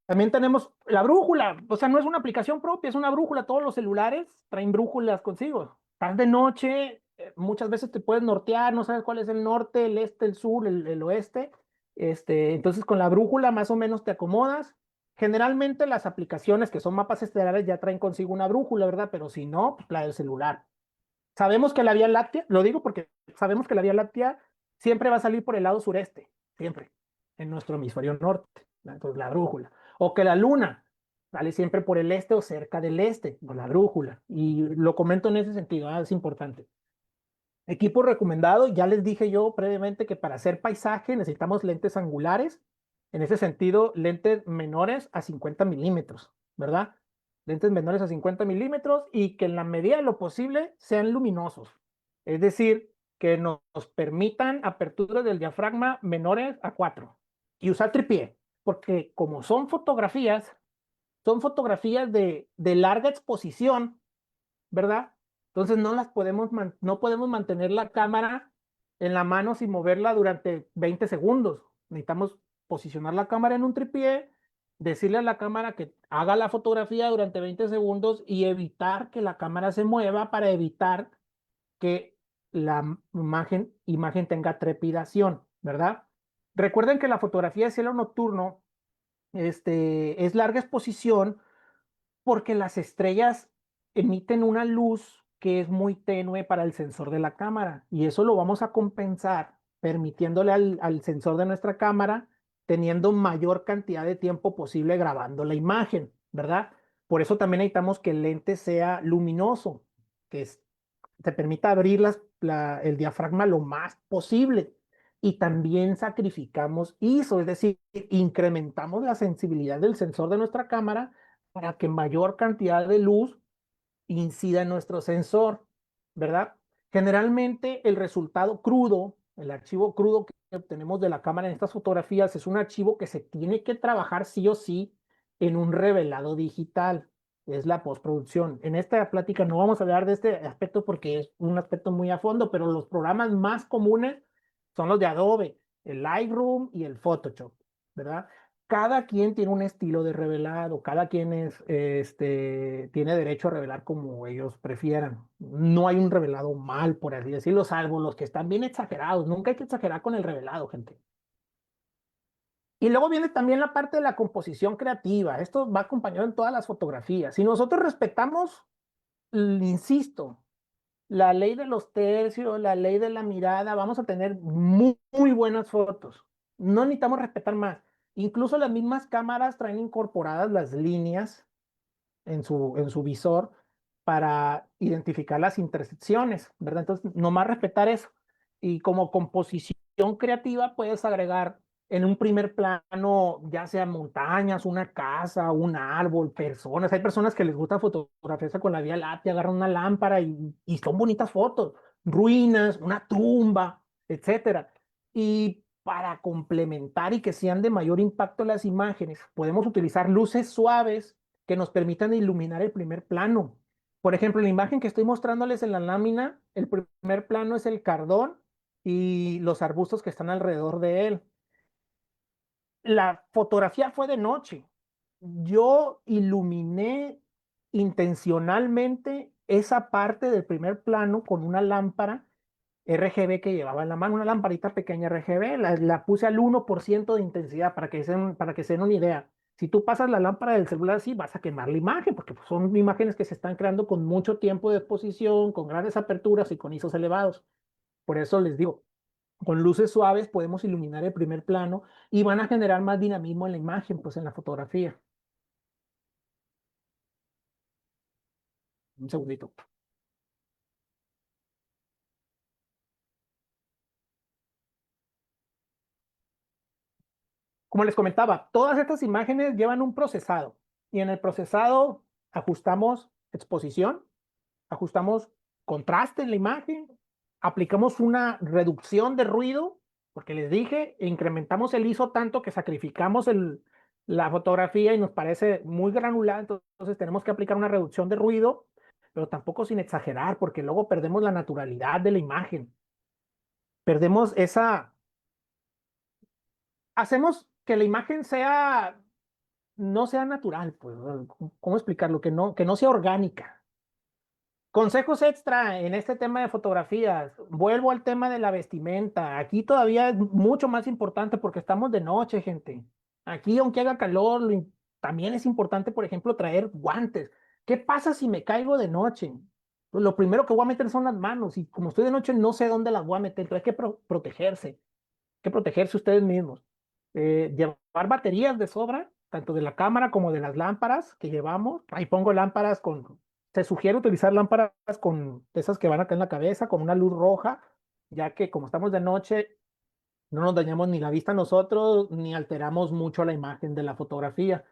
También tenemos la brújula, o sea, no es una aplicación propia, es una brújula. Todos los celulares traen brújulas consigo. Estás de noche, muchas veces te puedes nortear, no sabes cuál es el norte, el este, el sur, el oeste. Entonces, con la brújula más o menos te acomodas. Generalmente las aplicaciones que son mapas estelares ya traen consigo una brújula, ¿verdad? Pero si no, pues la del celular. Sabemos que la Vía Láctea, lo digo porque sabemos que la Vía Láctea siempre va a salir por el lado sureste, siempre, en nuestro hemisferio norte, entonces la brújula. O que la Luna sale siempre por el este o cerca del este, por la brújula. Y lo comento en ese sentido, es importante. Equipo recomendado, ya les dije yo previamente que para hacer paisaje necesitamos lentes angulares, en ese sentido, lentes menores a 50 milímetros, ¿verdad? Lentes menores a 50 milímetros y que en la medida de lo posible sean luminosos, es decir, que nos permitan aperturas del diafragma menores a 4 y usar tripié, porque como son fotografías de larga exposición, ¿verdad? Entonces no podemos mantener la cámara en la mano sin moverla durante 20 segundos. Necesitamos posicionar la cámara en un tripié, decirle a la cámara que haga la fotografía durante 20 segundos y evitar que la cámara se mueva para evitar que la imagen tenga trepidación, ¿verdad? Recuerden que la fotografía de cielo nocturno es larga exposición porque las estrellas emiten una luz que es muy tenue para el sensor de la cámara y eso lo vamos a compensar permitiéndole al sensor de nuestra cámara teniendo mayor cantidad de tiempo posible grabando la imagen, ¿verdad? Por eso también necesitamos que el lente sea luminoso, que te permita abrir el diafragma lo más posible. Y también sacrificamos ISO, es decir, incrementamos la sensibilidad del sensor de nuestra cámara para que mayor cantidad de luz incida en nuestro sensor, ¿verdad? Generalmente el resultado crudo, el archivo crudo que obtenemos de la cámara en estas fotografías es un archivo que se tiene que trabajar sí o sí en un revelado digital, es la postproducción. En esta plática no vamos a hablar de este aspecto porque es un aspecto muy a fondo, pero los programas más comunes son los de Adobe, el Lightroom y el Photoshop, ¿verdad? Cada quien tiene un estilo de revelado, cada quien tiene derecho a revelar como ellos prefieran. No hay un revelado mal, por así decirlo, salvo los que están bien exagerados. Nunca hay que exagerar con el revelado, gente. Y luego viene también la parte de la composición creativa. Esto va acompañado en todas las fotografías. Si nosotros respetamos, insisto, la ley de los tercios, la ley de la mirada, vamos a tener muy buenas fotos. No necesitamos respetar más. Incluso las mismas cámaras traen incorporadas las líneas en su visor para identificar las intersecciones, ¿verdad? Entonces, nomás respetar eso. Y como composición creativa puedes agregar en un primer plano, ya sea montañas, una casa, un árbol, personas. Hay personas que les gusta fotografiarse con la Vía Láctea, agarran una lámpara y son bonitas fotos, ruinas, una tumba, etcétera. Y para complementar y que sean de mayor impacto las imágenes, podemos utilizar luces suaves que nos permitan iluminar el primer plano. Por ejemplo, la imagen que estoy mostrándoles en la lámina, el primer plano es el cardón y los arbustos que están alrededor de él. La fotografía fue de noche. Yo iluminé intencionalmente esa parte del primer plano con una lámpara RGB que llevaba en la mano, una lamparita pequeña RGB, la puse al 1% de intensidad para que se den una idea. Si tú pasas la lámpara del celular así, vas a quemar la imagen, porque pues, son imágenes que se están creando con mucho tiempo de exposición, con grandes aperturas y con ISOs elevados. Por eso les digo, con luces suaves podemos iluminar el primer plano y van a generar más dinamismo en la imagen, pues en la fotografía. Un segundito. Como les comentaba, todas estas imágenes llevan un procesado y en el procesado ajustamos exposición, ajustamos contraste en la imagen, aplicamos una reducción de ruido, porque les dije, incrementamos el ISO tanto que sacrificamos la fotografía y nos parece muy granular, entonces tenemos que aplicar una reducción de ruido, pero tampoco sin exagerar, porque luego perdemos la naturalidad de la imagen, perdemos hacemos que la imagen no sea natural, pues, ¿cómo explicarlo? Que no sea orgánica. Consejos extra en este tema de fotografías. Vuelvo al tema de la vestimenta. Aquí todavía es mucho más importante porque estamos de noche, gente. Aquí, aunque haga calor, también es importante, por ejemplo, traer guantes. ¿Qué pasa si me caigo de noche? Pues lo primero que voy a meter son las manos y como estoy de noche no sé dónde las voy a meter. Entonces hay que protegerse. Hay que protegerse ustedes mismos. Llevar baterías de sobra, tanto de la cámara como de las lámparas que llevamos. Ahí pongo lámparas se sugiere utilizar lámparas con esas que van acá en la cabeza, con una luz roja, ya que como estamos de noche, no nos dañamos ni la vista nosotros, ni alteramos mucho la imagen de la fotografía.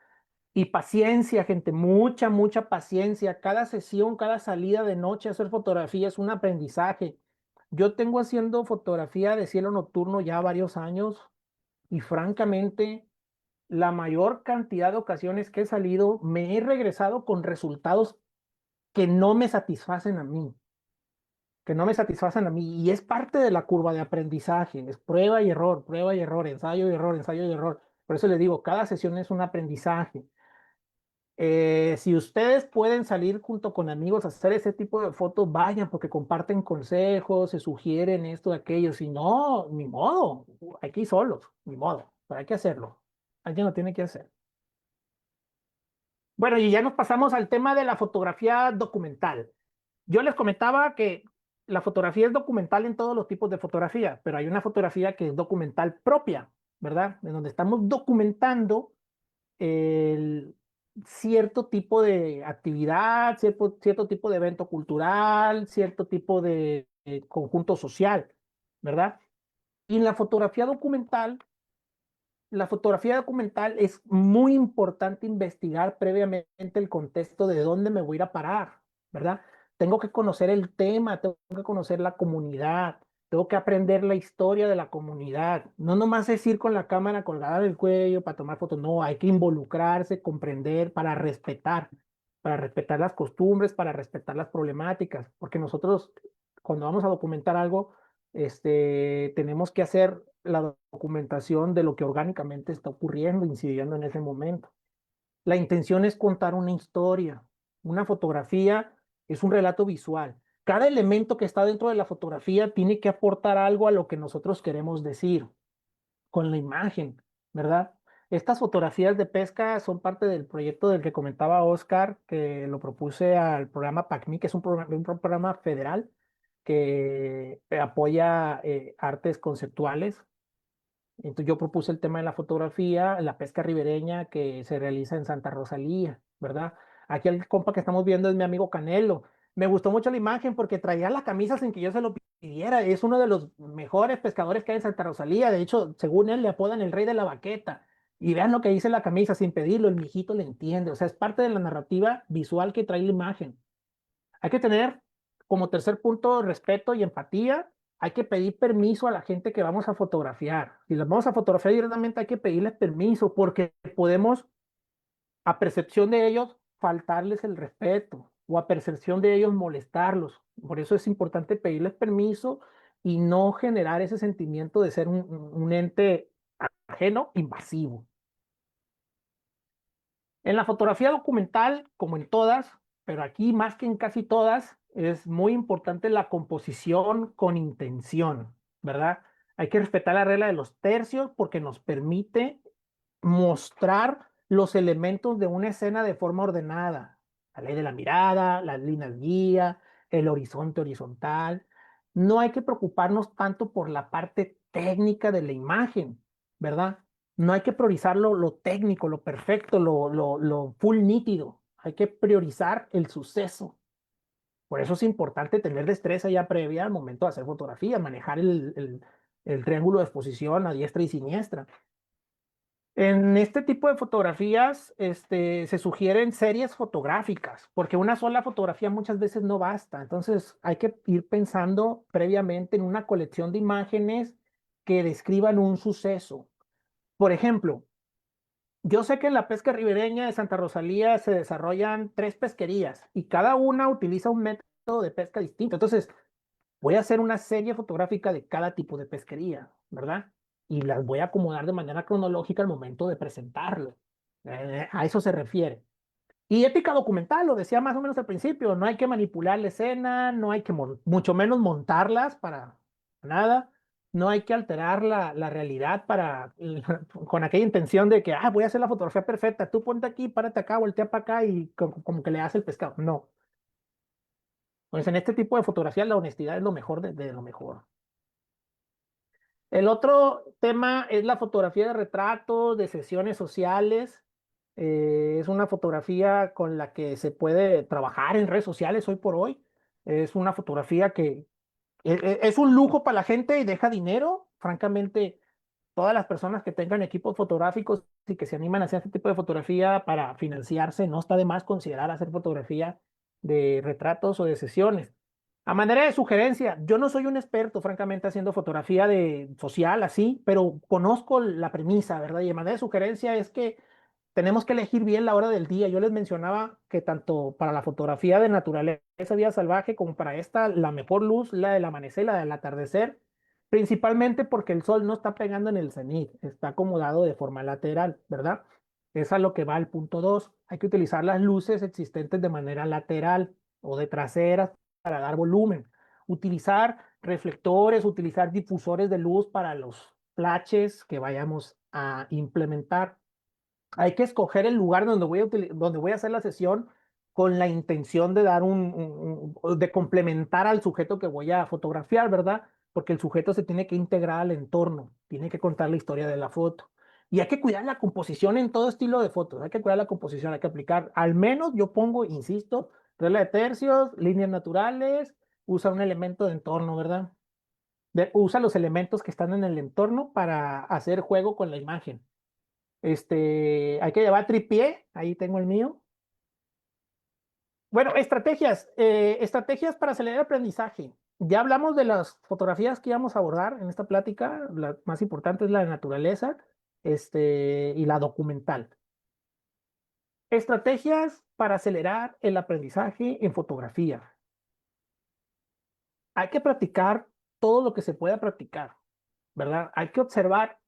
Y paciencia, gente, mucha paciencia. Cada sesión, cada salida de noche a hacer fotografía es un aprendizaje. Yo tengo haciendo fotografía de cielo nocturno ya varios años y francamente, la mayor cantidad de ocasiones que he salido, me he regresado con resultados que no me satisfacen a mí, que no me satisfacen a mí. Y es parte de la curva de aprendizaje, es prueba y error, ensayo y error, ensayo y error. Por eso les digo, cada sesión es un aprendizaje. Si ustedes pueden salir junto con amigos a hacer ese tipo de fotos, vayan porque comparten consejos, se sugieren esto, aquello. Si no, ni modo, hay que ir solos, ni modo, pero hay que hacerlo. Alguien lo tiene que hacer. Bueno, y ya nos pasamos al tema de la fotografía documental. Yo les comentaba que la fotografía es documental en todos los tipos de fotografía, pero hay una fotografía que es documental propia, ¿verdad? En donde estamos documentando el cierto tipo de actividad, cierto tipo de evento cultural, cierto tipo de conjunto social, ¿verdad? Y en la fotografía documental es muy importante investigar previamente el contexto de dónde me voy a ir a parar, ¿verdad? Tengo que conocer el tema, tengo que conocer la comunidad, tengo que aprender la historia de la comunidad. No nomás es ir con la cámara colgada del cuello para tomar fotos, no, hay que involucrarse, comprender, para respetar las costumbres, para respetar las problemáticas, porque nosotros cuando vamos a documentar algo, tenemos que hacer la documentación de lo que orgánicamente está ocurriendo, incidiendo en ese momento. La intención es contar una historia. Una fotografía es un relato visual. Cada elemento que está dentro de la fotografía tiene que aportar algo a lo que nosotros queremos decir con la imagen, ¿verdad? Estas fotografías de pesca son parte del proyecto del que comentaba Oscar, que lo propuse al programa PACMI, que es un programa federal que apoya artes conceptuales. Entonces yo propuse el tema de la fotografía, la pesca ribereña que se realiza en Santa Rosalía, ¿verdad? Aquí el compa que estamos viendo es mi amigo Canelo. Me gustó mucho la imagen porque traía la camisa sin que yo se lo pidiera. Es uno de los mejores pescadores que hay en Santa Rosalía. De hecho, según él, le apodan el rey de la baqueta. Y vean lo que dice la camisa sin pedirlo, el mijito le entiende. O sea, es parte de la narrativa visual que trae la imagen. Hay que tener como tercer punto respeto y empatía. Hay que pedir permiso a la gente que vamos a fotografiar. Si las vamos a fotografiar directamente, hay que pedirles permiso porque podemos, a percepción de ellos, faltarles el respeto o a percepción de ellos molestarlos. Por eso es importante pedirles permiso y no generar ese sentimiento de ser un ente ajeno, invasivo. En la fotografía documental, como en todas, pero aquí más que en casi todas, es muy importante la composición con intención, ¿verdad? Hay que respetar la regla de los tercios porque nos permite mostrar los elementos de una escena de forma ordenada. La ley de la mirada, las líneas guía, el horizonte horizontal. No hay que preocuparnos tanto por la parte técnica de la imagen, ¿verdad? No hay que priorizar lo técnico, lo perfecto, lo full nítido. Hay que priorizar el suceso. Por eso es importante tener destreza ya previa al momento de hacer fotografía, manejar el triángulo de exposición a diestra y siniestra. En este tipo de fotografías, se sugieren series fotográficas, porque una sola fotografía muchas veces no basta. Entonces, hay que ir pensando previamente en una colección de imágenes que describan un suceso. Por ejemplo, yo sé que en la pesca ribereña de Santa Rosalía se desarrollan 3 pesquerías y cada una utiliza un método de pesca distinto. Entonces, voy a hacer una serie fotográfica de cada tipo de pesquería, ¿verdad? Y las voy a acomodar de manera cronológica al momento de presentarlo. A eso se refiere. Y ética documental, lo decía más o menos al principio, no hay que manipular la escena, no hay que mucho menos montarlas para nada, no hay que alterar la realidad para, con aquella intención de que, voy a hacer la fotografía perfecta, tú ponte aquí, párate acá, voltea para acá y como que le hace el pescado. No. Pues en este tipo de fotografía la honestidad es lo mejor de lo mejor. El otro tema es la fotografía de retratos, de sesiones sociales. Es una fotografía con la que se puede trabajar en redes sociales hoy por hoy. Es una fotografía que es un lujo para la gente y deja dinero. Francamente, todas las personas que tengan equipos fotográficos y que se animan a hacer este tipo de fotografía para financiarse, no está de más considerar hacer fotografía de retratos o de sesiones. A manera de sugerencia, yo no soy un experto, francamente, haciendo fotografía de social así, pero conozco la premisa, ¿verdad? Y a manera de sugerencia es que tenemos que elegir bien la hora del día. Yo les mencionaba que tanto para la fotografía de naturaleza, vida salvaje, como para esta, la mejor luz, la del amanecer, la del atardecer, principalmente porque el sol no está pegando en el cenit, está acomodado de forma lateral, ¿verdad? Es a lo que va el punto 2. Hay que utilizar las luces existentes de manera lateral o de traseras para dar volumen. Utilizar reflectores, utilizar difusores de luz para los flashes que vayamos a implementar. Hay que escoger el lugar donde voy a hacer la sesión con la intención de dar de complementar al sujeto que voy a fotografiar, ¿verdad? Porque el sujeto se tiene que integrar al entorno, tiene que contar la historia de la foto. Y hay que cuidar la composición en todo estilo de fotos, hay que cuidar la composición, hay que aplicar, al menos yo pongo, insisto, regla de tercios, líneas naturales, usa un elemento de entorno, ¿verdad? Usa los elementos que están en el entorno para hacer juego con la imagen. Hay que llevar tripié, ahí tengo el mío. Bueno, estrategias para acelerar el aprendizaje. Ya hablamos de las fotografías que íbamos a abordar en esta plática. La más importante es la de naturaleza, y la documental. Estrategias para acelerar el aprendizaje en fotografía. Hay que practicar todo lo que se pueda practicar, ¿verdad? Hay que observar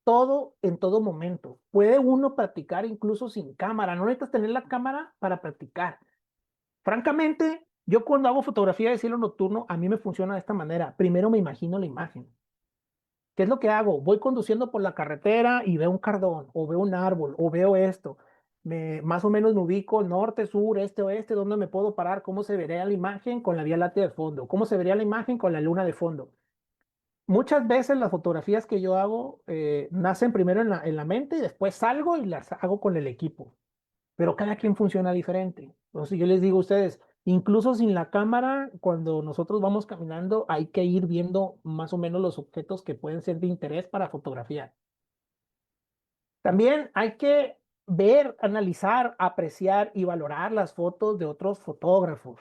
todo en todo momento. Puede uno practicar incluso sin cámara. No necesitas tener la cámara para practicar. Francamente, yo cuando hago fotografía de cielo nocturno, a mí me funciona de esta manera. Primero me imagino la imagen. ¿Qué es lo que hago? Voy conduciendo por la carretera y veo un cardón, o veo un árbol, o veo esto. Más o menos me ubico norte, sur, este, oeste, dónde me puedo parar, cómo se vería la imagen con la Vía Láctea de fondo, cómo se vería la imagen con la luna de fondo. Muchas veces las fotografías que yo hago nacen primero en la mente y después salgo y las hago con el equipo, pero cada quien funciona diferente. Entonces yo les digo a ustedes, incluso sin la cámara, cuando nosotros vamos caminando, hay que ir viendo más o menos los objetos que pueden ser de interés para fotografiar. También hay que ver, analizar, apreciar y valorar las fotos de otros fotógrafos,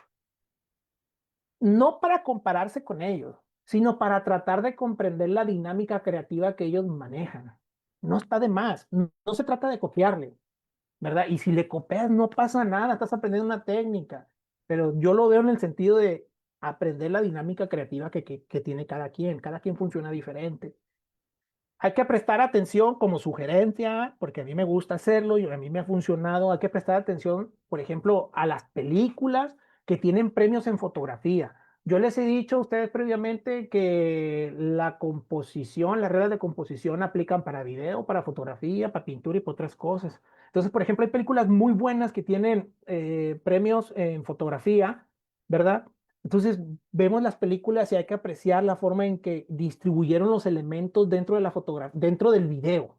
no para compararse con ellos, sino para tratar de comprender la dinámica creativa que ellos manejan. No está de más, no se trata de copiarle, ¿verdad? Y si le copias no pasa nada, estás aprendiendo una técnica, pero yo lo veo en el sentido de aprender la dinámica creativa que tiene cada quien funciona diferente. Hay que prestar atención como sugerencia, porque a mí me gusta hacerlo y a mí me ha funcionado. Hay que prestar atención, por ejemplo, a las películas que tienen premios en fotografía. Yo les he dicho a ustedes previamente que la composición, las reglas de composición aplican para video, para fotografía, para pintura y para otras cosas. Entonces, por ejemplo, hay películas muy buenas que tienen premios en fotografía, ¿verdad? Entonces, vemos las películas y hay que apreciar la forma en que distribuyeron los elementos dentro de la fotografía, dentro del video,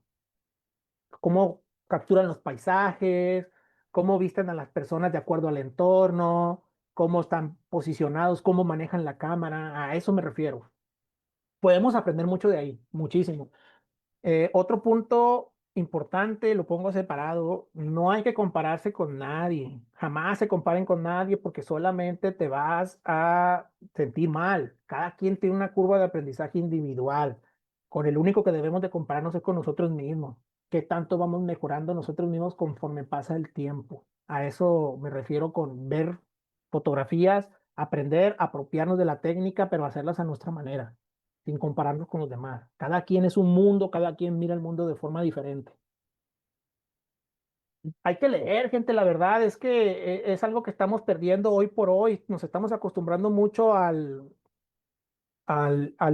cómo capturan los paisajes, cómo visten a las personas de acuerdo al entorno, cómo están posicionados, cómo manejan la cámara, a eso me refiero. Podemos aprender mucho de ahí, muchísimo. Otro punto importante, lo pongo separado, no hay que compararse con nadie. Jamás se comparen con nadie porque solamente te vas a sentir mal. Cada quien tiene una curva de aprendizaje individual. Con el único que debemos de compararnos es con nosotros mismos. ¿Qué tanto vamos mejorando nosotros mismos conforme pasa el tiempo? A eso me refiero con ver fotografías, aprender, apropiarnos de la técnica, pero hacerlas a nuestra manera sin compararnos con los demás. Cada quien es un mundo, cada quien mira el mundo de forma diferente. Hay que leer, gente, la verdad es que es algo que estamos perdiendo hoy por hoy. Nos estamos acostumbrando mucho al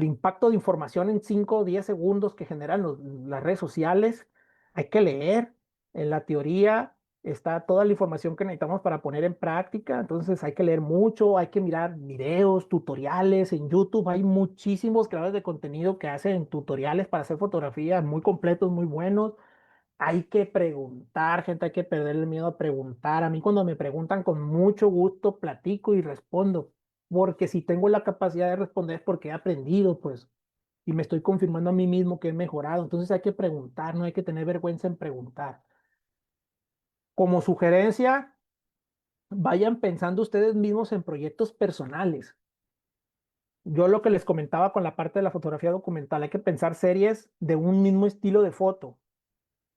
impacto de información en 5 o 10 segundos que generan las redes sociales. Hay que leer. En la teoría está toda la información que necesitamos para poner en práctica. Entonces hay que leer mucho, hay que mirar videos, tutoriales. En YouTube hay muchísimos creadores de contenido que hacen tutoriales para hacer fotografías muy completos, muy buenos. Hay que preguntar, gente, hay que perder el miedo a preguntar. A mí cuando me preguntan con mucho gusto platico y respondo, porque si tengo la capacidad de responder es porque he aprendido, pues, y me estoy confirmando a mí mismo que he mejorado. Entonces hay que preguntar, no hay que tener vergüenza en preguntar. Como sugerencia, vayan pensando ustedes mismos en proyectos personales. Yo lo que les comentaba con la parte de la fotografía documental, hay que pensar series de un mismo estilo de foto.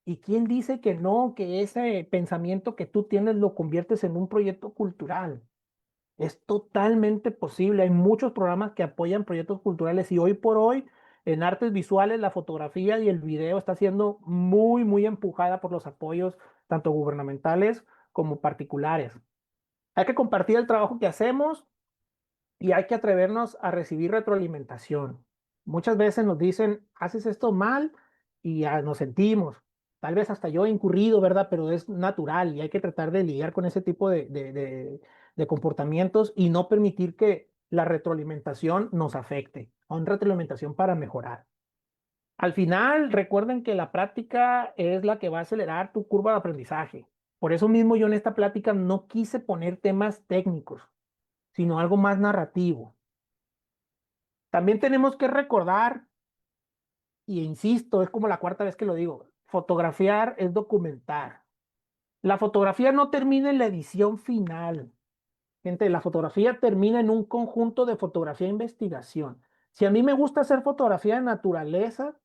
¿Y quién dice que no, que ese pensamiento que tú tienes lo conviertes en un proyecto cultural? Es totalmente posible. Hay muchos programas que apoyan proyectos culturales y hoy por hoy en artes visuales la fotografía y el video está siendo muy, muy empujada por los apoyos tanto gubernamentales como particulares. Hay que compartir el trabajo que hacemos y hay que atrevernos a recibir retroalimentación. Muchas veces nos dicen, haces esto mal y ya nos sentimos. Tal vez hasta yo he incurrido, ¿verdad? Pero es natural y hay que tratar de lidiar con ese tipo de comportamientos y no permitir que la retroalimentación nos afecte. Una retroalimentación para mejorar. Al final, recuerden que la práctica es la que va a acelerar tu curva de aprendizaje. Por eso mismo yo en esta plática no quise poner temas técnicos, sino algo más narrativo. También tenemos que recordar, y insisto, es como la cuarta vez que lo digo, fotografiar es documentar. La fotografía no termina en la edición final. Gente, la fotografía termina en un conjunto de fotografía e investigación. Si a mí me gusta hacer fotografía de naturaleza,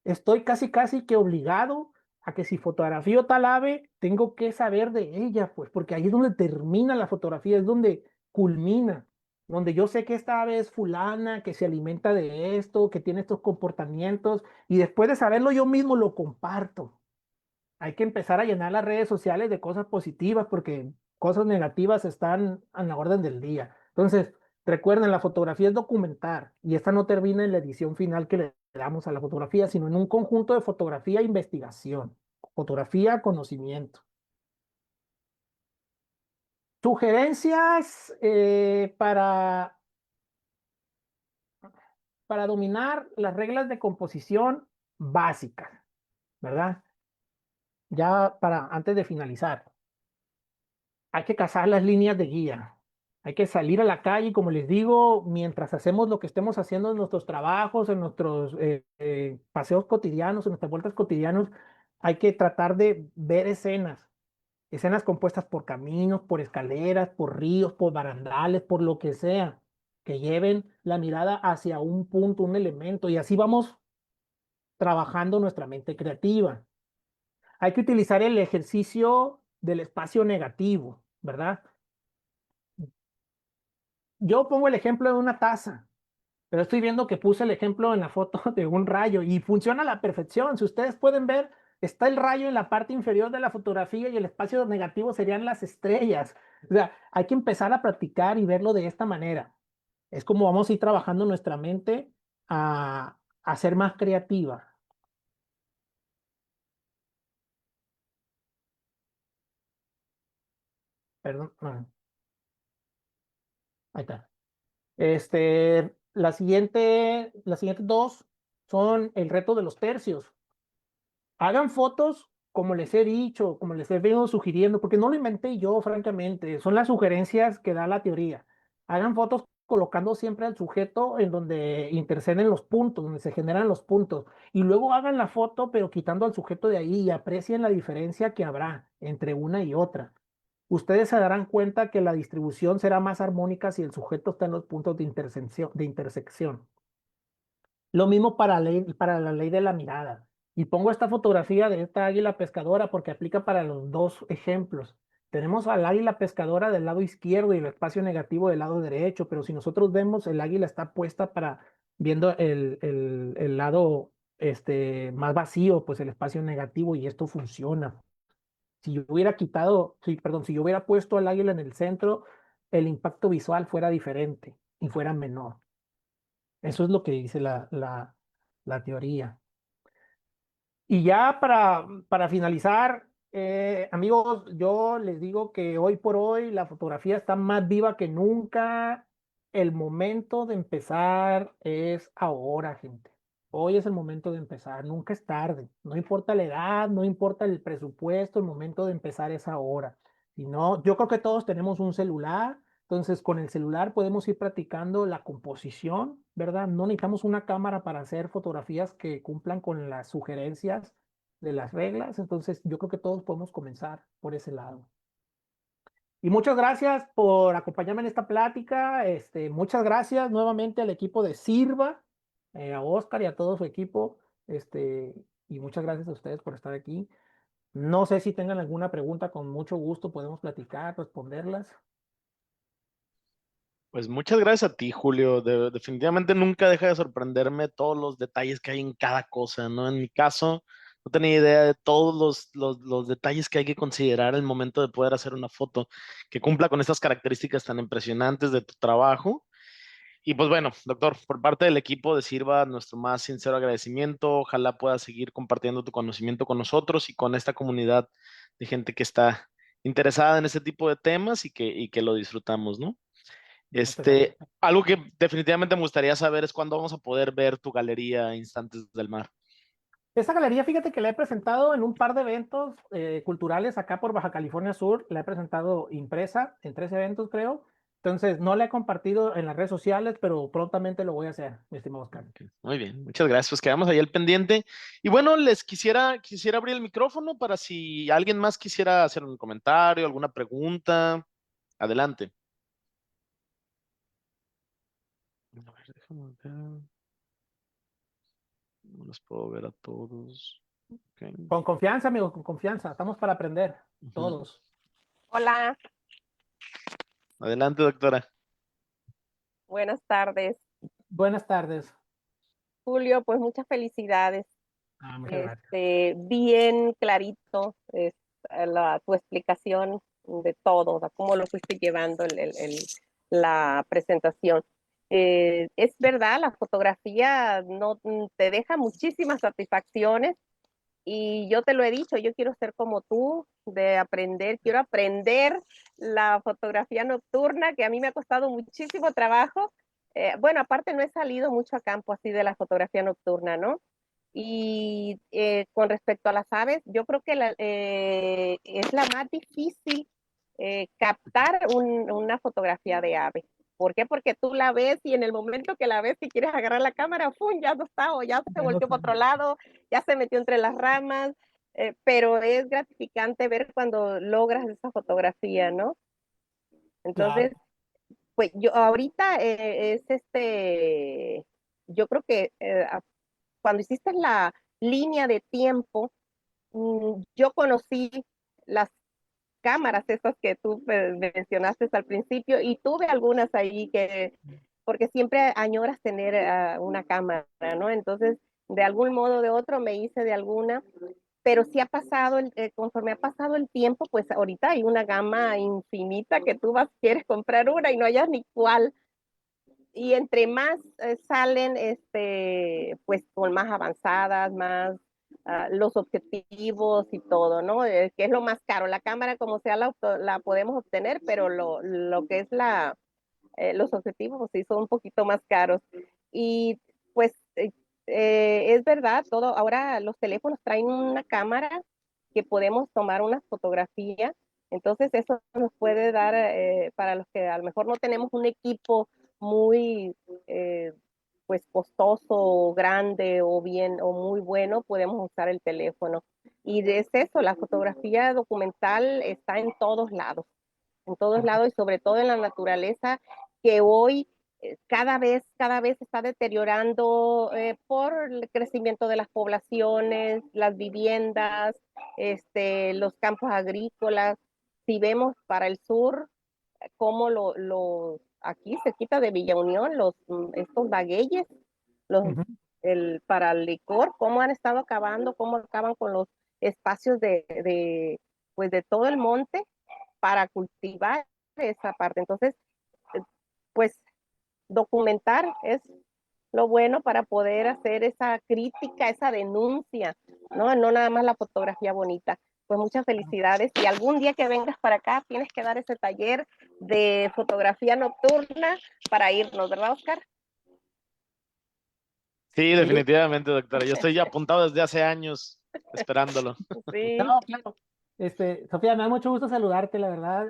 estoy casi casi que obligado a que si fotografío tal ave, tengo que saber de ella, pues, porque ahí es donde termina la fotografía, es donde culmina, donde yo sé que esta ave es fulana, que se alimenta de esto, que tiene estos comportamientos, y después de saberlo yo mismo lo comparto. Hay que empezar a llenar las redes sociales de cosas positivas porque cosas negativas están a la orden del día. Entonces, Recuerden, la fotografía es documentar y esta no termina en la edición final que le damos a la fotografía, sino en un conjunto de fotografía e investigación, fotografía, conocimiento. Sugerencias para dominar las reglas de composición básicas, ¿verdad? Ya antes de finalizar, hay que cazar las líneas de guía. Hay que salir a la calle, como les digo, mientras hacemos lo que estemos haciendo en nuestros trabajos, en nuestros paseos cotidianos, en nuestras vueltas cotidianos, hay que tratar de ver escenas compuestas por caminos, por escaleras, por ríos, por barandales, por lo que sea, que lleven la mirada hacia un punto, un elemento, y así vamos trabajando nuestra mente creativa. Hay que utilizar el ejercicio del espacio negativo, ¿verdad? Yo pongo el ejemplo de una taza, pero estoy viendo que puse el ejemplo en la foto de un rayo y funciona a la perfección. Si ustedes pueden ver, está el rayo en la parte inferior de la fotografía y el espacio negativo serían las estrellas. O sea, hay que empezar a practicar y verlo de esta manera. Es como vamos a ir trabajando nuestra mente a ser más creativa. Perdón, ahí está. Las siguientes dos son el reto de los tercios. Hagan fotos como les he dicho, como les he venido sugiriendo, porque no lo inventé yo, francamente, son las sugerencias que da la teoría. Hagan fotos colocando siempre al sujeto en donde interceden los puntos, donde se generan los puntos, y luego hagan la foto, pero quitando al sujeto de ahí y aprecien la diferencia que habrá entre una y otra. Ustedes se darán cuenta que la distribución será más armónica si el sujeto está en los puntos de intersección. Lo mismo para la ley de la mirada. Y pongo esta fotografía de esta águila pescadora porque aplica para los dos ejemplos. Tenemos al águila pescadora del lado izquierdo y el espacio negativo del lado derecho, pero si nosotros vemos, el águila está puesta para viendo el lado más vacío, pues el espacio negativo y esto funciona. Si yo hubiera quitado, sí, perdón, si yo hubiera puesto al águila en el centro, el impacto visual fuera diferente y fuera menor. Eso es lo que dice la teoría. Y ya para finalizar, amigos, yo les digo que hoy por hoy la fotografía está más viva que nunca. El momento de empezar es ahora, gente. Hoy es el momento de empezar, nunca es tarde. No importa la edad, no importa el presupuesto, el momento de empezar es ahora. Si no, yo creo que todos tenemos un celular, entonces con el celular podemos ir practicando la composición, ¿verdad? No necesitamos una cámara para hacer fotografías que cumplan con las sugerencias de las reglas, entonces yo creo que todos podemos comenzar por ese lado. Y muchas gracias por acompañarme en esta plática. Muchas gracias nuevamente al equipo de Sirva, a Oscar y a todo su equipo. Y muchas gracias a ustedes por estar aquí. No sé si tengan alguna pregunta, con mucho gusto podemos platicar, responderlas. Pues muchas gracias a ti, Julio. Definitivamente nunca deja de sorprenderme todos los detalles que hay en cada cosa, ¿no? En mi caso, no tenía idea de todos los detalles que hay que considerar al momento de poder hacer una foto que cumpla con estas características tan impresionantes de tu trabajo. Y pues bueno, doctor, por parte del equipo de Sirva, nuestro más sincero agradecimiento. Ojalá puedas seguir compartiendo tu conocimiento con nosotros y con esta comunidad de gente que está interesada en este tipo de temas y que lo disfrutamos, ¿no? Muchas gracias. Algo que definitivamente me gustaría saber es cuándo vamos a poder ver tu galería Instantes del Mar. Esta galería, fíjate que la he presentado en un par de eventos culturales acá por Baja California Sur. La he presentado impresa en 3 eventos, creo. Entonces, no la he compartido en las redes sociales, pero prontamente lo voy a hacer, mi estimado Oscar. Ok, muy bien, muchas gracias. Pues quedamos ahí al pendiente. Y bueno, les quisiera abrir el micrófono para si alguien más quisiera hacer un comentario, alguna pregunta. Adelante. A ver, déjame ver. No los puedo ver a todos. Ok. Con confianza, amigo, con confianza. Estamos para aprender, Ujú. todos. Hola, Adelante, doctora. buenas tardes. Buenas tardes. Julio, pues muchas felicidades. Muchas gracias. Bien clarito tu explicación de todo, de cómo lo fuiste llevando la presentación. Es verdad, la fotografía no te deja muchísimas satisfacciones y yo te lo he dicho, yo quiero ser como tú, de aprender, quiero aprender la fotografía nocturna, que a mí me ha costado muchísimo trabajo. Bueno, aparte no he salido mucho a campo así de la fotografía nocturna, ¿no? Y con respecto a las aves, yo creo que es la más difícil captar una fotografía de ave. ¿Por qué? Porque tú la ves y en el momento que la ves y quieres agarrar la cámara, ¡pum! Ya no está o ya se Ya no volteó para está. otro lado, ya se metió entre las ramas, pero es gratificante ver cuando logras esa fotografía, ¿no? Claro. Entonces, pues yo ahorita yo creo que cuando hiciste la línea de tiempo, yo conocí las cámaras esas que tú mencionaste al principio y tuve algunas ahí porque siempre añoras tener una cámara, ¿no? Entonces, de algún modo o de otro me hice de alguna, pero sí ha pasado, conforme ha pasado el tiempo, pues ahorita hay una gama infinita que tú quieres comprar una y no hayas ni cuál. Y entre más salen, pues con más avanzadas, más los objetivos y todo, ¿no? Que es lo más caro. La cámara, como sea, la podemos obtener, pero lo que es los objetivos, pues sí, son un poquito más caros. Y pues es verdad, ahora los teléfonos traen una cámara que podemos tomar una fotografía. Entonces eso nos puede dar, para los que a lo mejor no tenemos un equipo muy eh, pues costoso, grande o bien o muy bueno, podemos usar el teléfono. Y es eso, la fotografía documental está en todos lados y sobre todo en la naturaleza que hoy cada vez se está deteriorando por el crecimiento de las poblaciones, las viviendas, los campos agrícolas. Si vemos para el sur, cómo aquí se quita de Villa Unión estos bagueyes, los, Ujú. para el licor, cómo han estado acabando, cómo acaban con los espacios pues de todo el monte para cultivar esa parte. Entonces, pues documentar es lo bueno para poder hacer esa crítica, esa denuncia, ¿no? No nada más la fotografía bonita. Pues muchas felicidades y algún día que vengas para acá tienes que dar ese taller de fotografía nocturna para irnos, ¿verdad, Oscar? Sí, Sí, definitivamente, doctora. Yo estoy ya apuntado desde hace años esperándolo. Sí. no, claro. Sofía, me da mucho gusto saludarte, la verdad.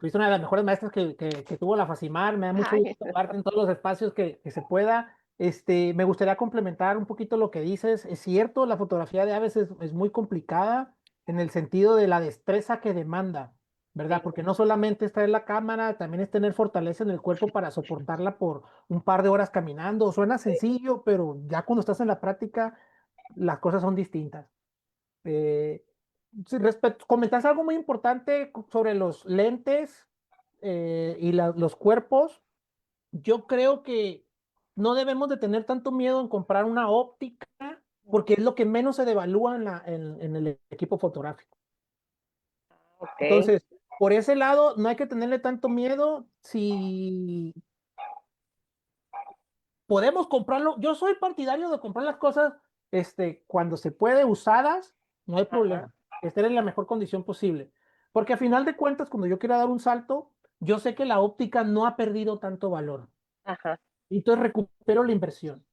Fuiste una de las mejores maestras que tuvo la Facimar. Me da mucho Ay, gusto saludarte en todos los espacios que se pueda. Me gustaría complementar un poquito lo que dices. Es cierto, la fotografía de aves es muy complicada en el sentido de la destreza que demanda, ¿verdad? sí, Porque no solamente es traer la cámara, también es tener fortaleza en el cuerpo para soportarla por un par de horas caminando. Suena sencillo, pero ya cuando estás en la práctica, las cosas son distintas. Eh, sí, comentaste algo muy importante sobre los lentes y los cuerpos. Yo creo que no debemos de tener tanto miedo en comprar una óptica porque es lo que menos se devalúa en el equipo fotográfico. ok. Entonces, por ese lado, no hay que tenerle tanto miedo. Si podemos comprarlo, yo soy partidario de comprar las cosas cuando se puede usadas, no hay Ajá, problema, que estén en la mejor condición posible. Porque a final de cuentas, cuando yo quiera dar un salto, yo sé que la óptica no ha perdido tanto valor. ajá. Y entonces recupero la inversión,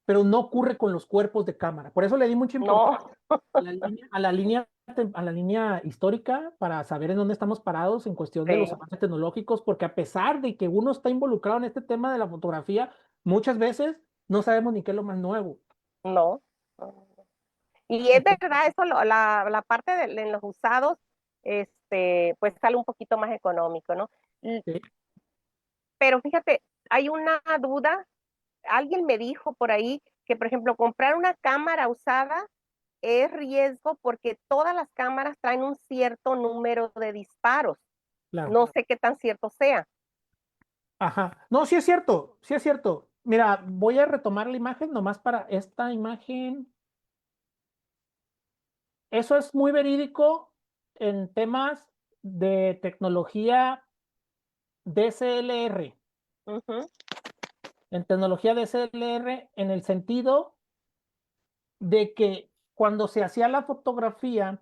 pero no ocurre con los cuerpos de cámara. Por eso le di mucha importancia No, a la línea histórica para saber en dónde estamos parados en cuestión de los sí, avances tecnológicos, porque a pesar de que uno está involucrado en este tema de la fotografía, muchas veces no sabemos ni qué es lo más nuevo. no. Y es Entonces, verdad, eso, la parte en los usados, pues sale un poquito más económico, ¿no? L- sí, Pero fíjate, hay una duda, alguien me dijo por ahí que, por ejemplo, comprar una cámara usada es riesgo porque todas las cámaras traen un cierto número de disparos. claro. No sé qué tan cierto sea. Ajá. No, sí es cierto, sí es cierto. Mira, voy a retomar la imagen nomás para esta imagen. Eso es muy verídico en temas de tecnología DSLR, Ujú. en tecnología DSLR, en el sentido de que cuando se hacía la fotografía,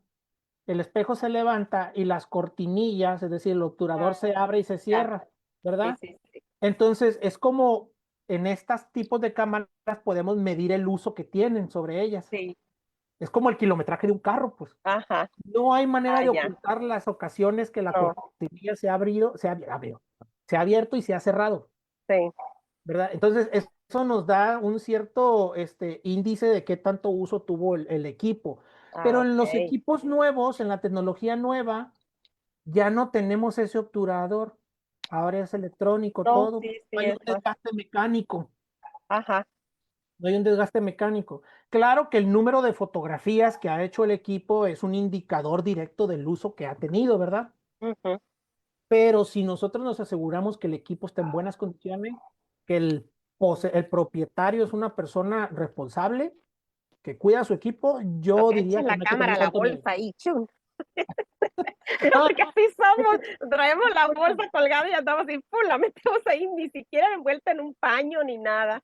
el espejo se levanta y las cortinillas, es decir, el obturador se Ah, abre y se ya. cierra, Sí, ¿verdad? sí, sí. Entonces, es como en estos tipos de cámaras podemos medir el uso que tienen sobre ellas. Sí. Es como el kilometraje de un carro, pues. Ajá. No hay manera Ah, de ya. ocultar las ocasiones que la No, cortinilla se ha abierto y se ha cerrado, sí. ¿verdad? Entonces, eso nos da un cierto índice de qué tanto uso tuvo el equipo. Ah, Pero en los ok. equipos nuevos, en la tecnología nueva, ya no tenemos ese obturador. Ahora es electrónico No, todo. sí, No sí, hay un es más. desgaste mecánico. Ajá. No hay un desgaste mecánico. Claro que el número de fotografías que ha hecho el equipo es un indicador directo del uso que ha tenido, ¿verdad? Ujú. Pero si nosotros nos aseguramos que el equipo está en buenas condiciones, que el propietario es una persona responsable, que cuida a su equipo, Lo yo que echa diría que la no hay que tener cámara, la tanto miedo. bolsa y chun. No, Porque así somos. Traemos la bolsa colgada y andamos así, ¡pum! La metemos ahí, ni siquiera envuelta en un paño ni nada.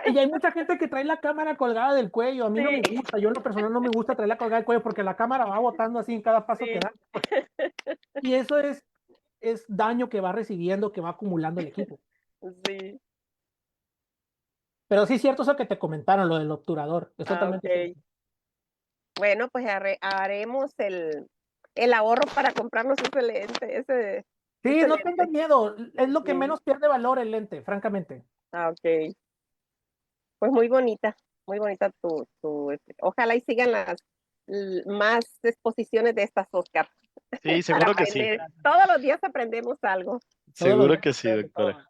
y hay mucha gente que trae la cámara colgada del cuello. A mí no me Sí, gusta. Yo en lo personal no me gusta traerla colgada del cuello porque la cámara va botando así en cada paso que sí, da. Y eso es daño que va recibiendo, que va acumulando el equipo. sí. Pero sí es cierto eso que te comentaron, lo del obturador. Es Ah, totalmente cierto. ok. Bueno, pues haremos el ahorro para comprarnos ese lente, Sí, ese no tengas lente. miedo. Es lo que Sí. menos pierde valor el lente, francamente. Ah, ok. Pues muy bonita ojalá y sigan más exposiciones de estas, Oscar, Sí, para seguro que sí. aprender. Todos los días aprendemos algo. Todos los Seguro días que sí, se de todo. doctora.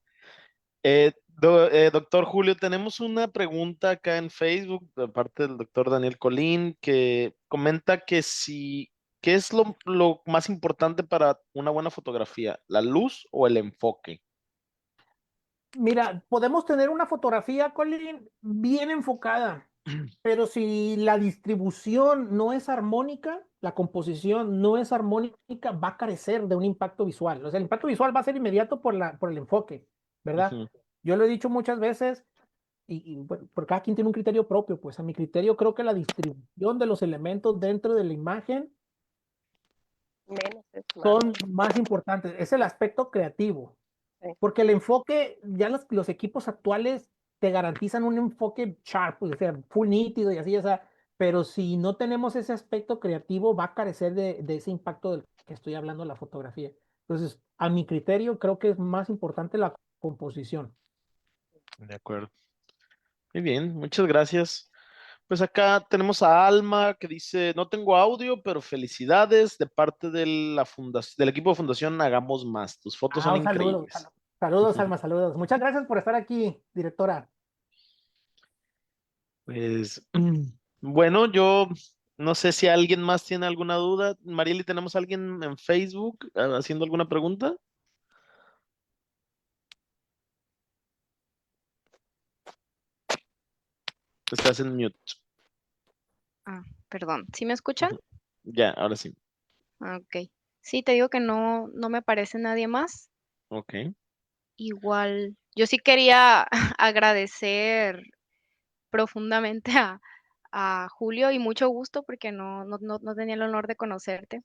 Doctor Julio, tenemos una pregunta acá en Facebook de parte del doctor Daniel Colín que comenta que ¿qué es lo más importante para una buena fotografía? ¿La luz o el enfoque? Mira, podemos tener una fotografía, Colin, bien enfocada, pero si la distribución no es armónica, la composición no es armónica, va a carecer de un impacto visual. O sea, el impacto visual va a ser inmediato por el enfoque, ¿verdad? Ujú. Yo lo he dicho muchas veces y bueno, por cada quien tiene un criterio propio, pues a mi criterio creo que la distribución de los elementos dentro de la imagen Menos es más. son más importantes. Es el aspecto creativo. Sí. Porque el enfoque, ya los equipos actuales te garantizan un enfoque sharp, o sea, full nítido y así, o sea, pero si no tenemos ese aspecto creativo, va a carecer de ese impacto del que estoy hablando de la fotografía. Entonces, a mi criterio, creo que es más importante la composición. De acuerdo. Muy bien, muchas gracias. Pues acá tenemos a Alma que dice, no tengo audio, pero felicidades de parte de la del equipo de Fundación Hagamos Más. Tus fotos Ah, son un saludo. increíbles. Saludos, Alma, saludos. Muchas gracias por estar aquí, directora. Pues bueno, yo no sé si alguien más tiene alguna duda. Marieli, ¿tenemos a alguien en Facebook haciendo alguna pregunta? Estás en mute. Ah, perdón. ¿Sí me escuchan? Ujú. Ya, ahora sí. Ah, ok. Sí, te digo que no me aparece nadie más. Ok. Igual, yo sí quería agradecer profundamente a Julio y mucho gusto porque no tenía el honor de conocerte.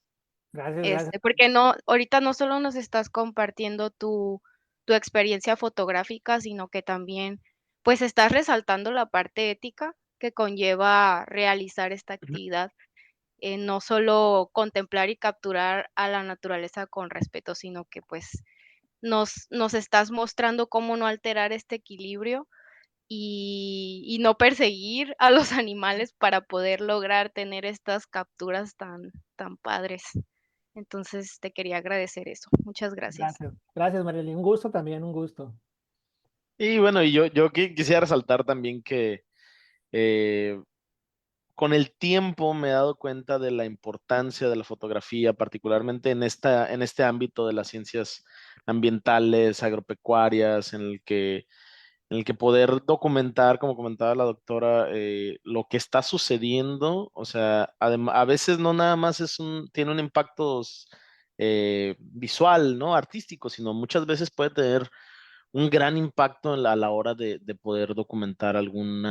Gracias, gracias. Porque ahorita no solo nos estás compartiendo tu experiencia fotográfica, sino que también pues estás resaltando la parte ética que conlleva realizar esta Ujú. actividad. No solo contemplar y capturar a la naturaleza con respeto, sino que pues nos estás mostrando cómo no alterar este equilibrio y no perseguir a los animales para poder lograr tener estas capturas tan padres. Entonces te quería agradecer eso. Muchas gracias. Gracias. Gracias, Marieli. Un gusto también, un gusto. Y bueno, yo quisiera resaltar también que eh, con el tiempo me he dado cuenta de la importancia de la fotografía, particularmente en este ámbito de las ciencias ambientales, agropecuarias, en el que poder documentar, como comentaba la doctora, lo que está sucediendo, o sea, a veces no nada más tiene un impacto visual, ¿no? Artístico, sino muchas veces puede tener un gran impacto a la hora de poder documentar algún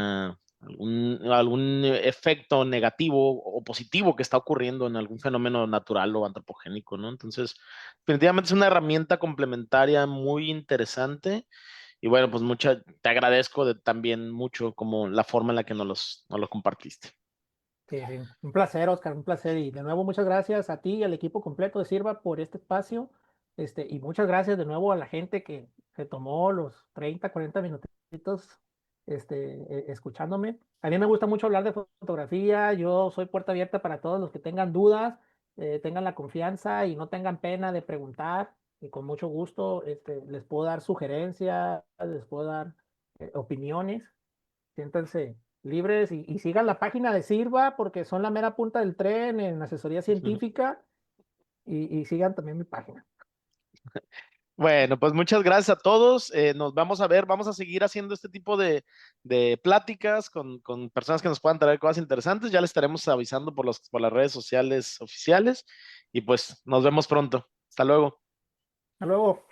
efecto negativo o positivo que está ocurriendo en algún fenómeno natural o antropogénico, ¿no? Entonces, definitivamente es una herramienta complementaria muy interesante. Y bueno, pues te agradezco también mucho como la forma en la que nos lo compartiste. Sí, sí, un placer, Oscar, un placer. Y de nuevo, muchas gracias a ti y al equipo completo de Sirva por este espacio. Y muchas gracias de nuevo a la gente que se tomó los 30, 40 minutitos escuchándome. A mí me gusta mucho hablar de fotografía. Yo soy puerta abierta para todos los que tengan dudas, tengan la confianza y no tengan pena de preguntar. Y con mucho gusto les puedo dar sugerencias, les puedo dar opiniones. Siéntanse libres y sigan la página de Sirva porque son la mera punta del tren en asesoría científica y sigan también mi página. Bueno, pues muchas gracias a todos. Nos vamos a ver, vamos a seguir haciendo este tipo de pláticas con personas que nos puedan traer cosas interesantes. Ya les estaremos avisando por las redes sociales oficiales y pues nos vemos pronto. Hasta luego. Hasta luego.